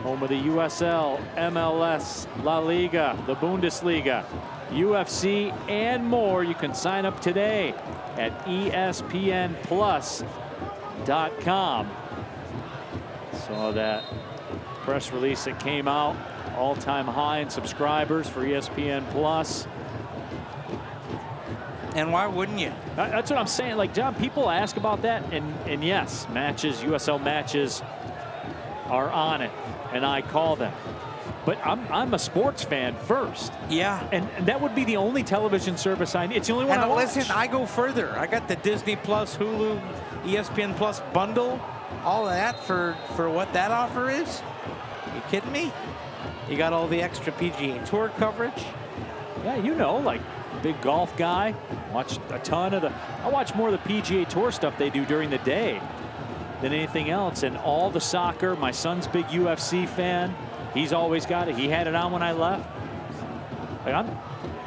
Home of the USL, MLS, La Liga, the Bundesliga, UFC, and more. You can sign up today at ESPNplus.com. Saw that press release that came out. All-time high in subscribers for ESPN Plus. And why wouldn't you? That's what I'm saying. Like, John, people ask about that, and yes, matches, USL matches are on it, and I call them. But I'm a sports fan first. Yeah. And that would be the only television service I need. It's the only one I watch. Listen, I go further. I got the Disney Plus, Hulu, ESPN Plus bundle. All of that for what that offer is? You kidding me? You got all the extra PGA Tour coverage. Yeah, you know, like big golf guy. Watch a ton of I watch more of the PGA Tour stuff they do during the day than anything else. And all the soccer. My son's big UFC fan. He's always got it. He had it on when I left. Like, I'm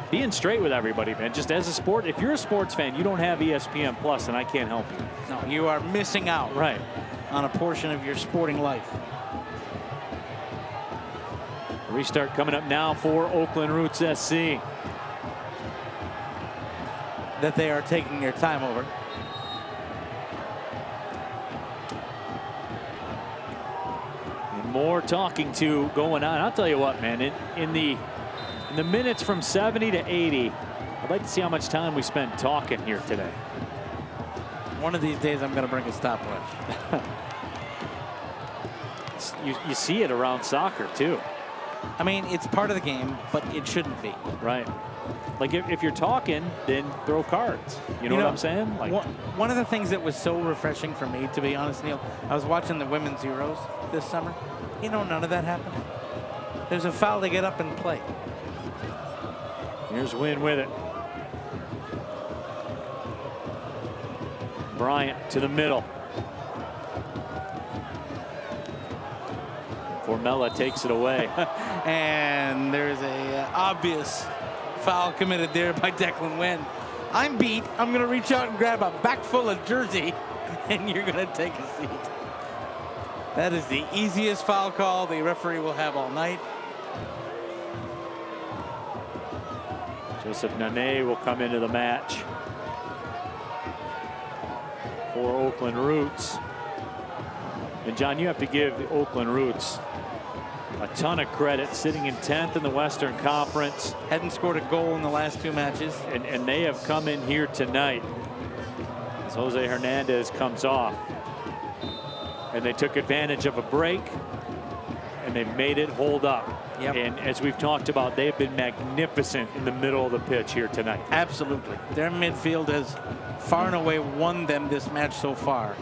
being straight with everybody, man. Just as a sport, if you're a sports fan, you don't have ESPN Plus, and I can't help you. No, you are missing out. Right. On a portion of your sporting life. Restart coming up now for Oakland Roots SC. That they are taking their time over. more talking to going on. I'll tell you what, man, in the minutes from 70 to 80, I'd like to see how much time we spent talking here today. One of these days I'm going to bring a stopwatch. You see it around soccer too. I mean, it's part of the game, but it shouldn't be. Right. Like if you're talking, then throw cards. You know what I'm saying? Like one of the things that was so refreshing for me, to be honest, Neil, I was watching the women's Euros this summer. You know, none of that happened. There's a foul, they get up and play. Here's Wynn with it. Bryant to the middle. Formella takes it away. And there's a obvious foul committed there by Declan Wynn. I'm beat. I'm going to reach out and grab a back full of jersey, and you're going to take a seat. That is the easiest foul call the referee will have all night. Joseph Nane will come into the match for Oakland Roots. And John, you have to give the Oakland Roots a ton of credit, sitting in 10th in the Western Conference. Hadn't scored a goal in the last 2 matches. And they have come in here tonight as Jose Hernandez comes off. And they took advantage of a break, and they made it hold up. Yep. And as we've talked about, they've been magnificent in the middle of the pitch here tonight. Absolutely. Their midfield has far and away won them this match so far.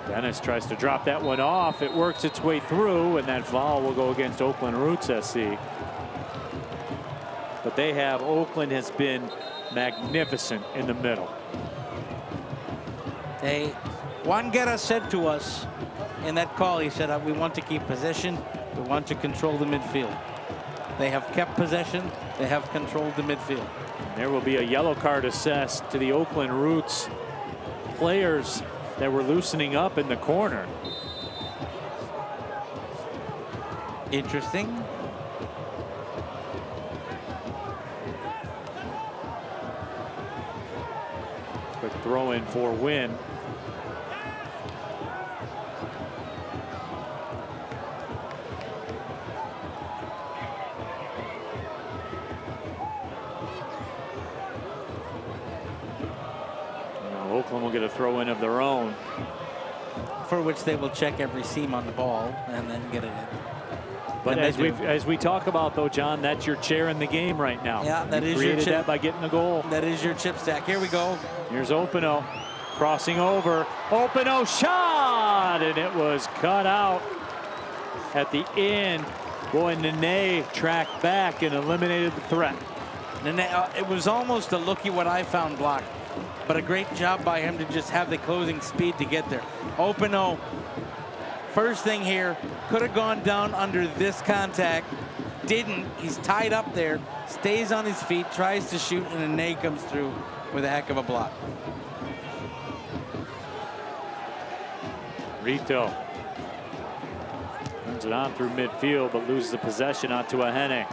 Dennis tries to drop that one off. It works its way through, and that foul will go against Oakland Roots SC. But they have, Oakland has been magnificent in the middle. Juan Guerra said to us in that call, he said, we want to keep possession, we want to control the midfield. They have kept possession, they have controlled the midfield. There will be a yellow card assessed to the Oakland Roots players that were loosening up in the corner. Interesting. Quick throw in for Wynn. Oakland will get a throw in of their own, for which they will check every seam on the ball and then get it in. But as we talk about, though, John, that's your chair in the game right now. Yeah, that is your chip. Created that by getting a goal. That is your chip stack. Here we go. Here's Opino crossing over. Opino shot, and it was cut out at the end. Boy, Nane tracked back and eliminated the threat. Nane, it was almost a looky what I found block, but a great job by him to just have the closing speed to get there. Opino, first thing here, could have gone down under this contact. Didn't. He's tied up there, stays on his feet, tries to shoot, and Nane comes through with a heck of a block. Rito turns it on through midfield, but loses the possession onto Ahene.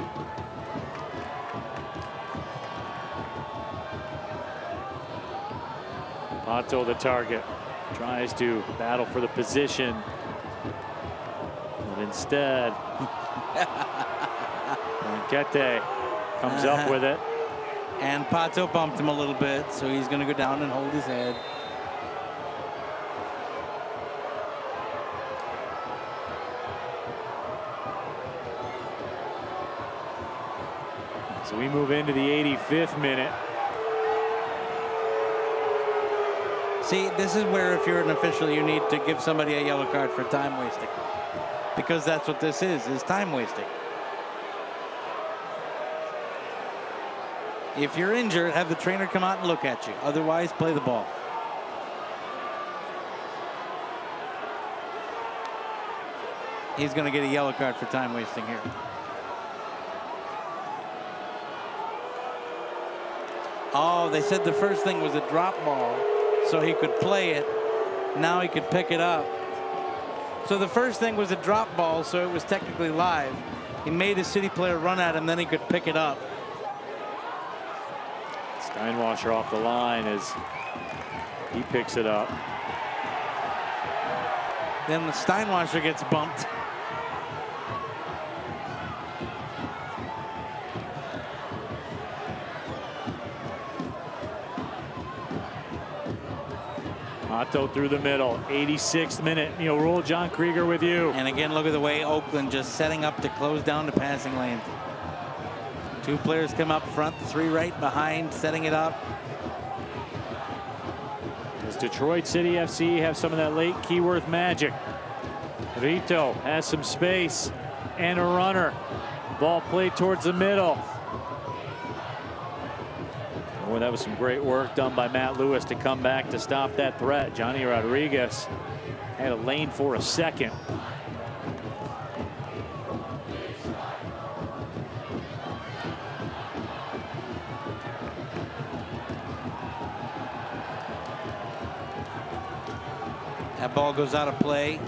Pato the target, tries to battle for the position, but instead Blanquete comes up with it. And Pato bumped him a little bit, so he's going to go down and hold his head. So we move into the 85th minute. See, this is where if you're an official, you need to give somebody a yellow card for time wasting. Because that's what this is time wasting. If you're injured, have the trainer come out and look at you. Otherwise, play the ball. He's going to get a yellow card for time wasting here. Oh, they said the first thing was a drop ball, so he could play it. Now he could pick it up. So the first thing was a drop ball, so it was technically live. He made a City player run at him, then he could pick it up. Steinwasser off the line as he picks it up. Then the Steinwasser gets bumped. Otto through the middle, 86th minute. Neil Rule, John Krieger with you. And again, look at the way Oakland just setting up to close down the passing lane. 2 players come up front, 3 right behind, setting it up. Does Detroit City FC have some of that late Keyworth magic? Rito has some space and a runner. Ball played towards the middle. Boy, that was some great work done by Matt Lewis to come back to stop that threat. Johnny Rodriguez had a lane for a second. That ball goes out of play.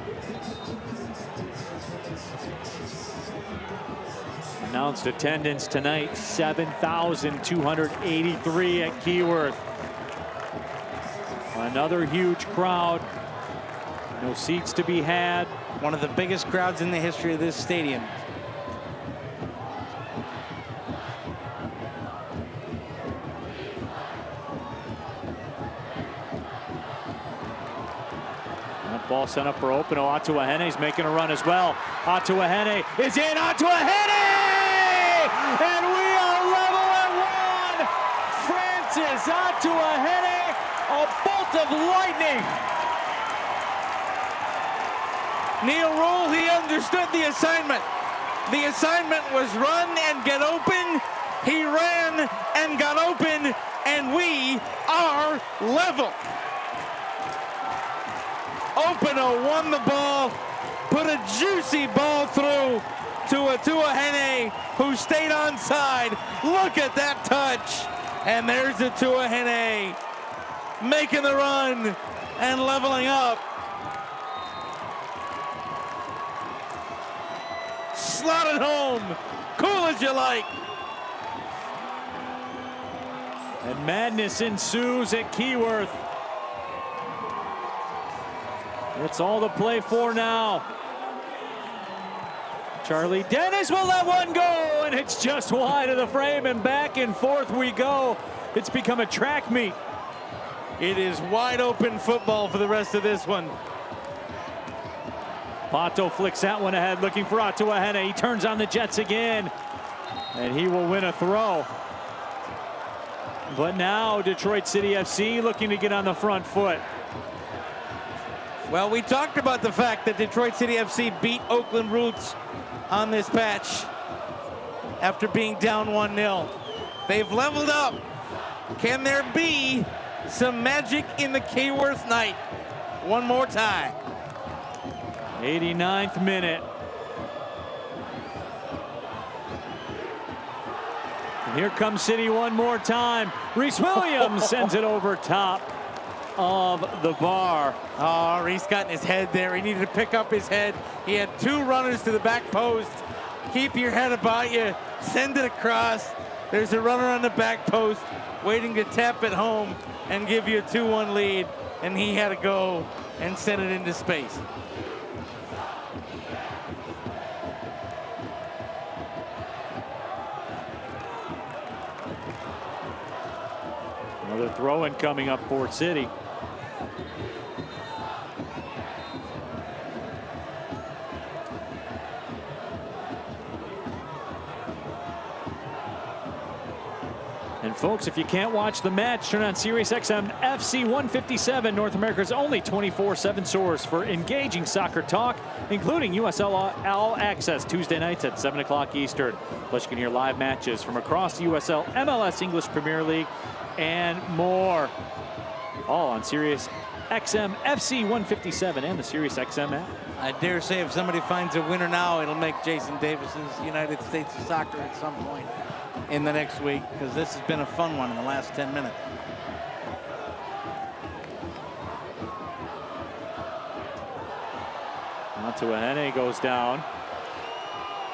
Announced attendance tonight, 7,283 at Keyworth. Another huge crowd. No seats to be had. One of the biggest crowds in the history of this stadium. That ball sent up for Openo. Atuahene's making a run as well. Atuahene is in. Atuahene! And we are level at 1. Francis Atuahene, a bolt of lightning. Neil Rule, he understood the assignment. The assignment was run and get open. He ran and got open, and we are level. Openo won the ball, put a juicy ball through to Atuahene, who stayed onside. Look at that touch. And there's Atuahene making the run and leveling up. Slot it home. Cool as you like. And madness ensues at Keyworth. It's all to play for now. Charlie Dennis will let one go, and it's just wide of the frame, and back and forth we go. It's become a track meet. It is wide open football for the rest of this one. Pato flicks that one ahead, looking for Atuahene. He turns on the Jets again, and he will win a throw. But now Detroit City FC looking to get on the front foot. Well, we talked about the fact that Detroit City FC beat Oakland Roots on this patch after being down 1-0. They've leveled up. Can there be some magic in the Keyworth night? One more time. 89th minute. And here comes City one more time. Reese Williams sends it over top of the bar. Oh, Reese got in his head there. He needed to pick up his head. He had 2 runners to the back post. Keep your head about you. Send it across. There's a runner on the back post waiting to tap it home and give you a 2-1 lead. And he had to go and send it into space. Another throw-in coming up for City. And folks, if you can't watch the match, turn on SiriusXM FC 157, North America's only 24/7 source for engaging soccer talk, including USL All Access Tuesday nights at 7 o'clock Eastern. Plus, you can hear live matches from across the USL, MLS, English Premier League, and more. All on SiriusXM FC 157 and the SiriusXM app. I dare say if somebody finds a winner now, it'll make Jason Davis's United States of Soccer at some point in the next week, because this has been a fun one in the last 10 minutes. Atuahene goes down.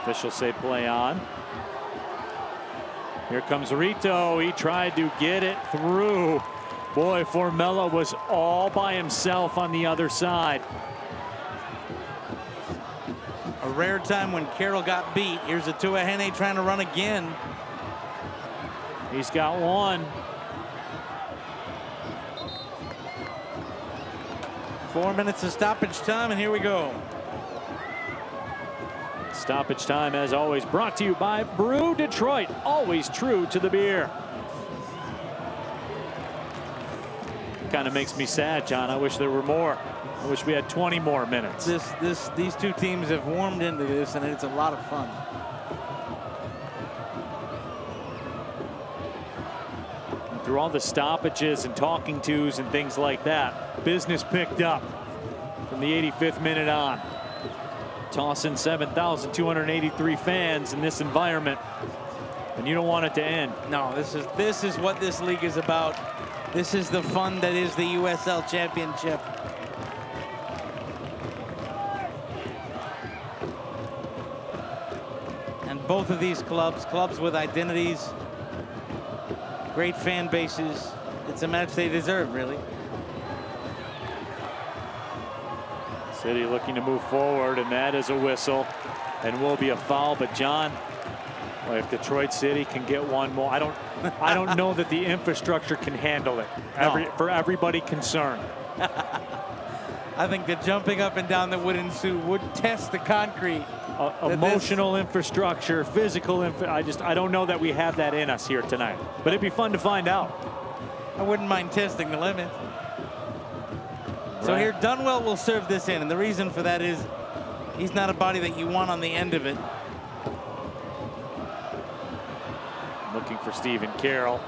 Officials say play on. Here comes Rito. He tried to get it through. Boy, Formella was all by himself on the other side. A rare time when Carroll got beat. Here's Atuahene trying to run again. He's got one. 4 minutes of stoppage time, and here we go. Stoppage time, as always, brought to you by Brew Detroit. Always true to the beer. Kind of makes me sad, John. I wish there were more. I wish we had 20 more minutes. These two teams have warmed into this, and it's a lot of fun. Through all the stoppages and talking tos and things like that, business picked up from the 85th minute on. Tossing 7,283 fans in this environment, and you don't want it to end. No, this is what this league is about. This is the fun that is the USL Championship. And both of these clubs with identities, great fan bases. It's a match they deserve, really. City looking to move forward, and that is a whistle and will be a foul. But John, if Detroit City can get one more, I don't know that the infrastructure can handle it. For everybody concerned. I think the jumping up and down that would ensue would test the concrete. Emotional infrastructure, physical I don't know that we have that in us here tonight, but it'd be fun to find out. I wouldn't mind testing the limit. So here, Dunwell will serve this in, and the reason for that is he's not a body that you want on the end of it. Looking for Stephen Carroll.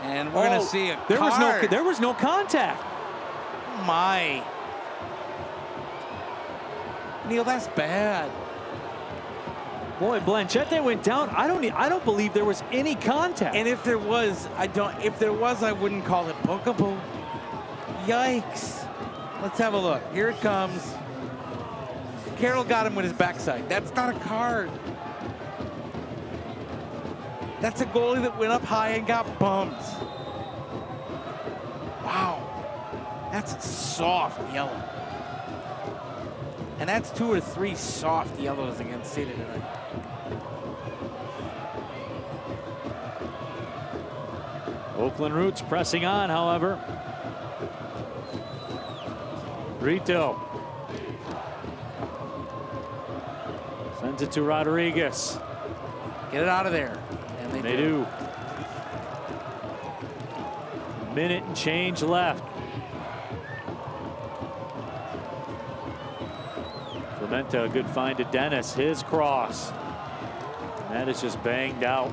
And we're going to see a card. There was no contact. Oh my. Neil, that's bad. Boy, Blanchette went down. I don't believe there was any contact. And if there was, I wouldn't call it bookable. Yikes. Let's have a look. Here it comes. Carroll got him with his backside. That's not a card. That's a goalie that went up high and got bumped. Wow. That's soft yellow. And that's 2 or 3 soft yellows against City tonight. Oakland Roots pressing on, however. Rito sends it to Rodriguez. Get it out of there. And they do. Minute and change left. Clementa, a good find to Dennis. His cross. And that is just banged out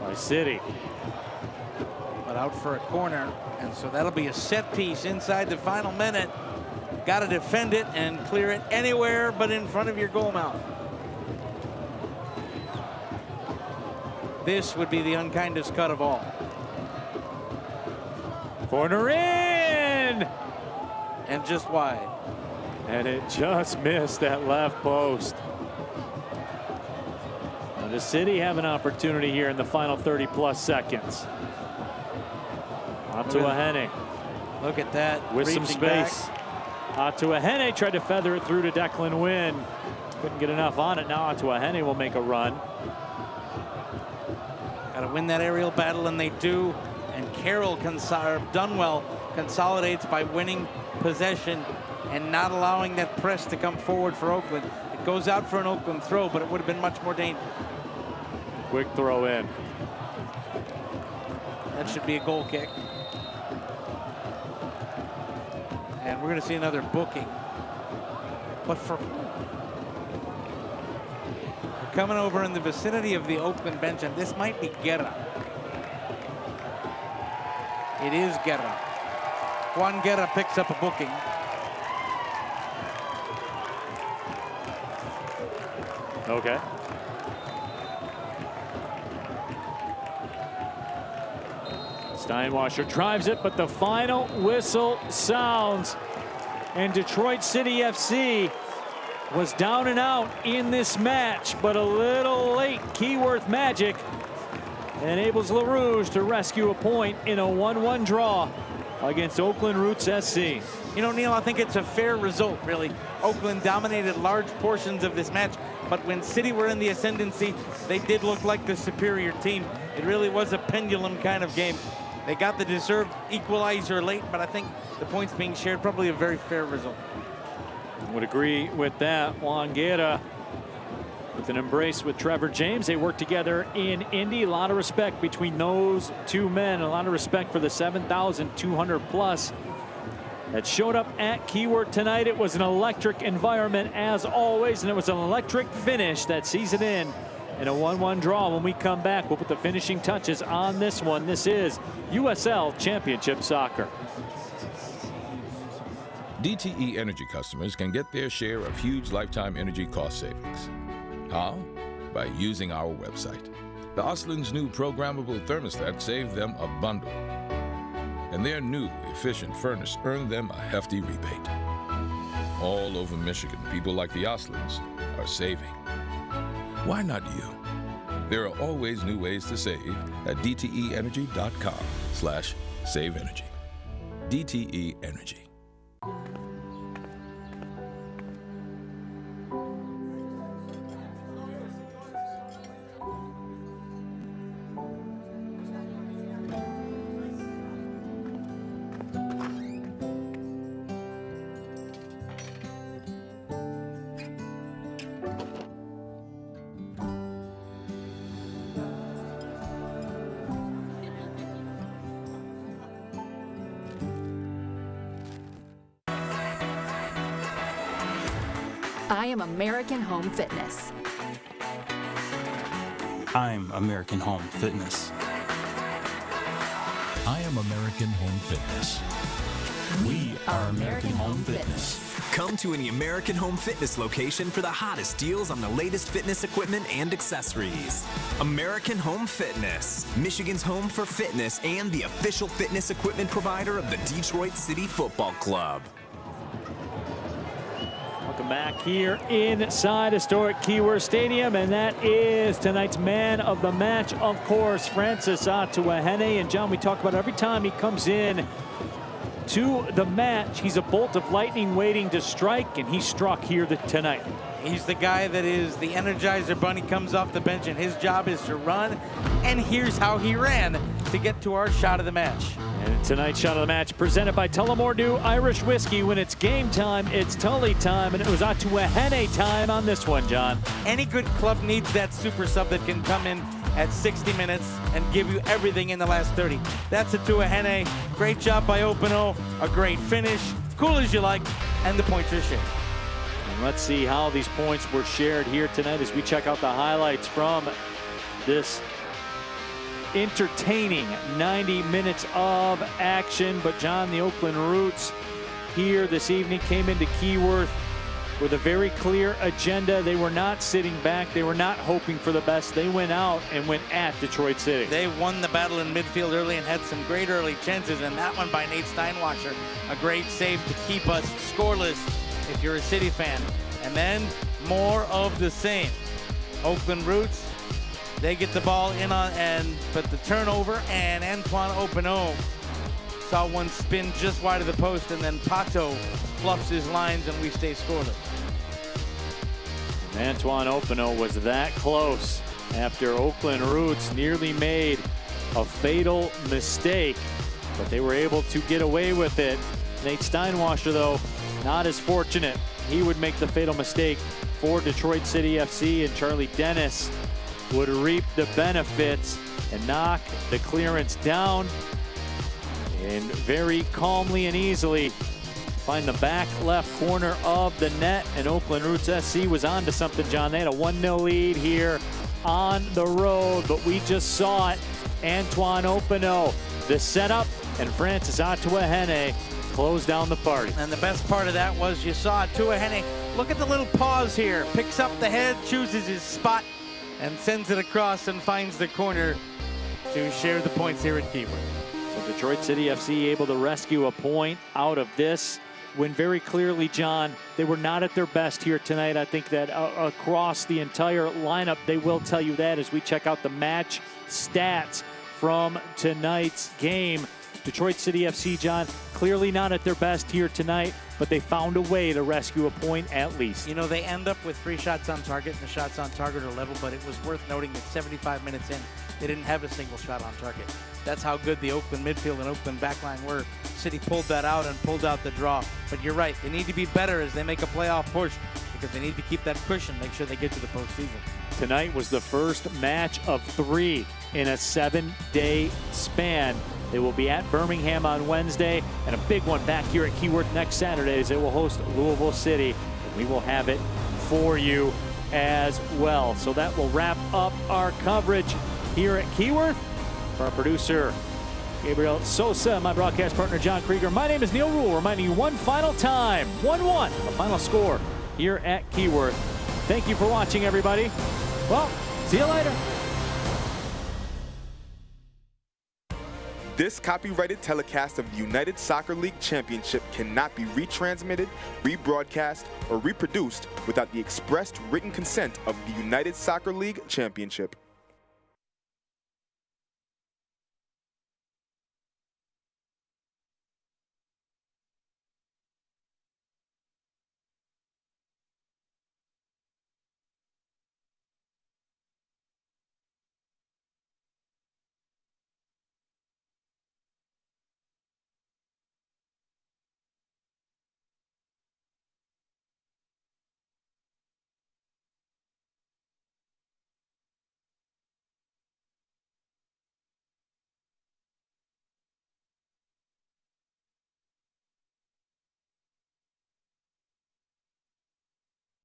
by City. But out for a corner. And so that'll be a set piece inside the final minute. Got to defend it and clear it anywhere but in front of your goal mouth. This would be the unkindest cut of all. Corner in! And just wide. And it just missed that left post. Now, does City have an opportunity here in the final 30+ seconds? Atuahene. Look at that. With some space. Atuahene tried to feather it through to Declan Wynn. Couldn't get enough on it. Now Atuahene will make a run. Got to win that aerial battle, and they do. And Dunwell consolidates by winning possession and not allowing that press to come forward for Oakland. It goes out for an Oakland throw, but it would have been much more dangerous. Quick throw in. That should be a goal kick. And we're going to see another booking. But for we're coming over in the vicinity of the Oakland bench, and this might be Guerra. It is Guerra. Juan Guerra picks up a booking. Okay. Steinwasser drives it, but the final whistle sounds. And Detroit City FC was down and out in this match, but a little late. Keyworth magic enables LaRouge to rescue a point in a 1-1 draw against Oakland Roots SC. You know, Neil, I think it's a fair result, really. Oakland dominated large portions of this match, but when City were in the ascendancy, they did look like the superior team. It really was a pendulum kind of game. They got the deserved equalizer late, but I think the points being shared, probably a very fair result. Would agree with that. Wanguera with an embrace with Trevor James. They work together in Indy. A lot of respect between those two men. A lot of respect for the 7,200 plus that showed up at Keyword tonight. It was an electric environment as always, and it was an electric finish that sees it in a 1-1 draw. When we come back, we'll put the finishing touches on this one. This is USL Championship Soccer. DTE Energy customers can get their share of huge lifetime energy cost savings. How? By using our website. The Oslin's new programmable thermostat saved them a bundle. And their new efficient furnace earned them a hefty rebate. All over Michigan, people like the Oslins are saving. Why not you? There are always new ways to save at dteenergy.com/saveenergy. DTE Energy. I am American Home Fitness. I'm American Home Fitness. I am American Home Fitness. We are American Home Fitness. Come to any American Home Fitness location for the hottest deals on the latest fitness equipment and accessories. American Home Fitness, Michigan's home for fitness and the official fitness equipment provider of the Detroit City Football Club. Welcome back here inside historic Keyword Stadium, and that is tonight's man of the match, of course, Francis Atuahene. And John, we talk about every time he comes in to the match, he's a bolt of lightning waiting to strike, and he struck here tonight. He's the guy that is the Energizer Bunny, comes off the bench, and his job is to run. And here's how he ran to get to our shot of the match. And tonight's shot of the match presented by Tullamore Dew Irish Whiskey. When it's game time, it's Tully time, and it was Atuahene time on this one, John. Any good club needs that super sub that can come in at 60 minutes and give you everything in the last 30. That's Atuahene. Great job by Openo. A great finish. Cool as you like, and the points are shared. And let's see how these points were shared here tonight as we check out the highlights from this entertaining 90 minutes of action. But John, the Oakland Roots here this evening came into Keyworth with a very clear agenda. They were not sitting back. They were not hoping for the best. They went out and went at Detroit City. They won the battle in midfield early and had some great early chances, and that one by Nate Steinwasser, a great save to keep us scoreless if you're a City fan. And then more of the same. Oakland Roots, they get the ball in on, but the turnover, and Antoine Openo saw one spin just wide of the post, and then Pato fluffs his lines, and we stay scoreless. And Antoine Openo was that close after Oakland Roots nearly made a fatal mistake, but they were able to get away with it. Nate Steinwasser, though, not as fortunate. He would make the fatal mistake for Detroit City FC, and Charlie Dennis would reap the benefits and knock the clearance down, and very calmly and easily find the back left corner of the net. And Oakland Roots SC was on to something, John. They had a 1-0 lead here on the road, but we just saw it. Antoine Openo, the setup, and Francis Atuahene closed down the party. And the best part of that was you saw Atuahene. Look at the little pause here. Picks up the head, chooses his spot, and sends it across and finds the corner to share the points here at Keyword. So Detroit City FC able to rescue a point out of this, when very clearly, John, they were not at their best here tonight. I think that across the entire lineup, they will tell you that as we check out the match stats from tonight's game. Detroit City FC, John, clearly not at their best here tonight, but they found a way to rescue a point at least. You know, they end up with 3 shots on target, and the shots on target are level, but it was worth noting that 75 minutes in, they didn't have a single shot on target. That's how good the Oakland midfield and Oakland backline were. City pulled that out and pulled out the draw. But you're right, they need to be better as they make a playoff push because they need to keep that cushion, make sure they get to the postseason. Tonight was the first match of 3 in a 7-day span. They will be at Birmingham on Wednesday, and a big one back here at Keyworth next Saturday as they will host Louisville City. And we will have it for you as well. So that will wrap up our coverage here at Keyworth. For our producer, Gabriel Sosa, my broadcast partner, John Krieger. My name is Neil Rule, reminding you one final time, 1-1, the final score here at Keyworth. Thank you for watching, everybody. Well, see you later. This copyrighted telecast of the United Soccer League Championship cannot be retransmitted, rebroadcast, or reproduced without the expressed written consent of the United Soccer League Championship.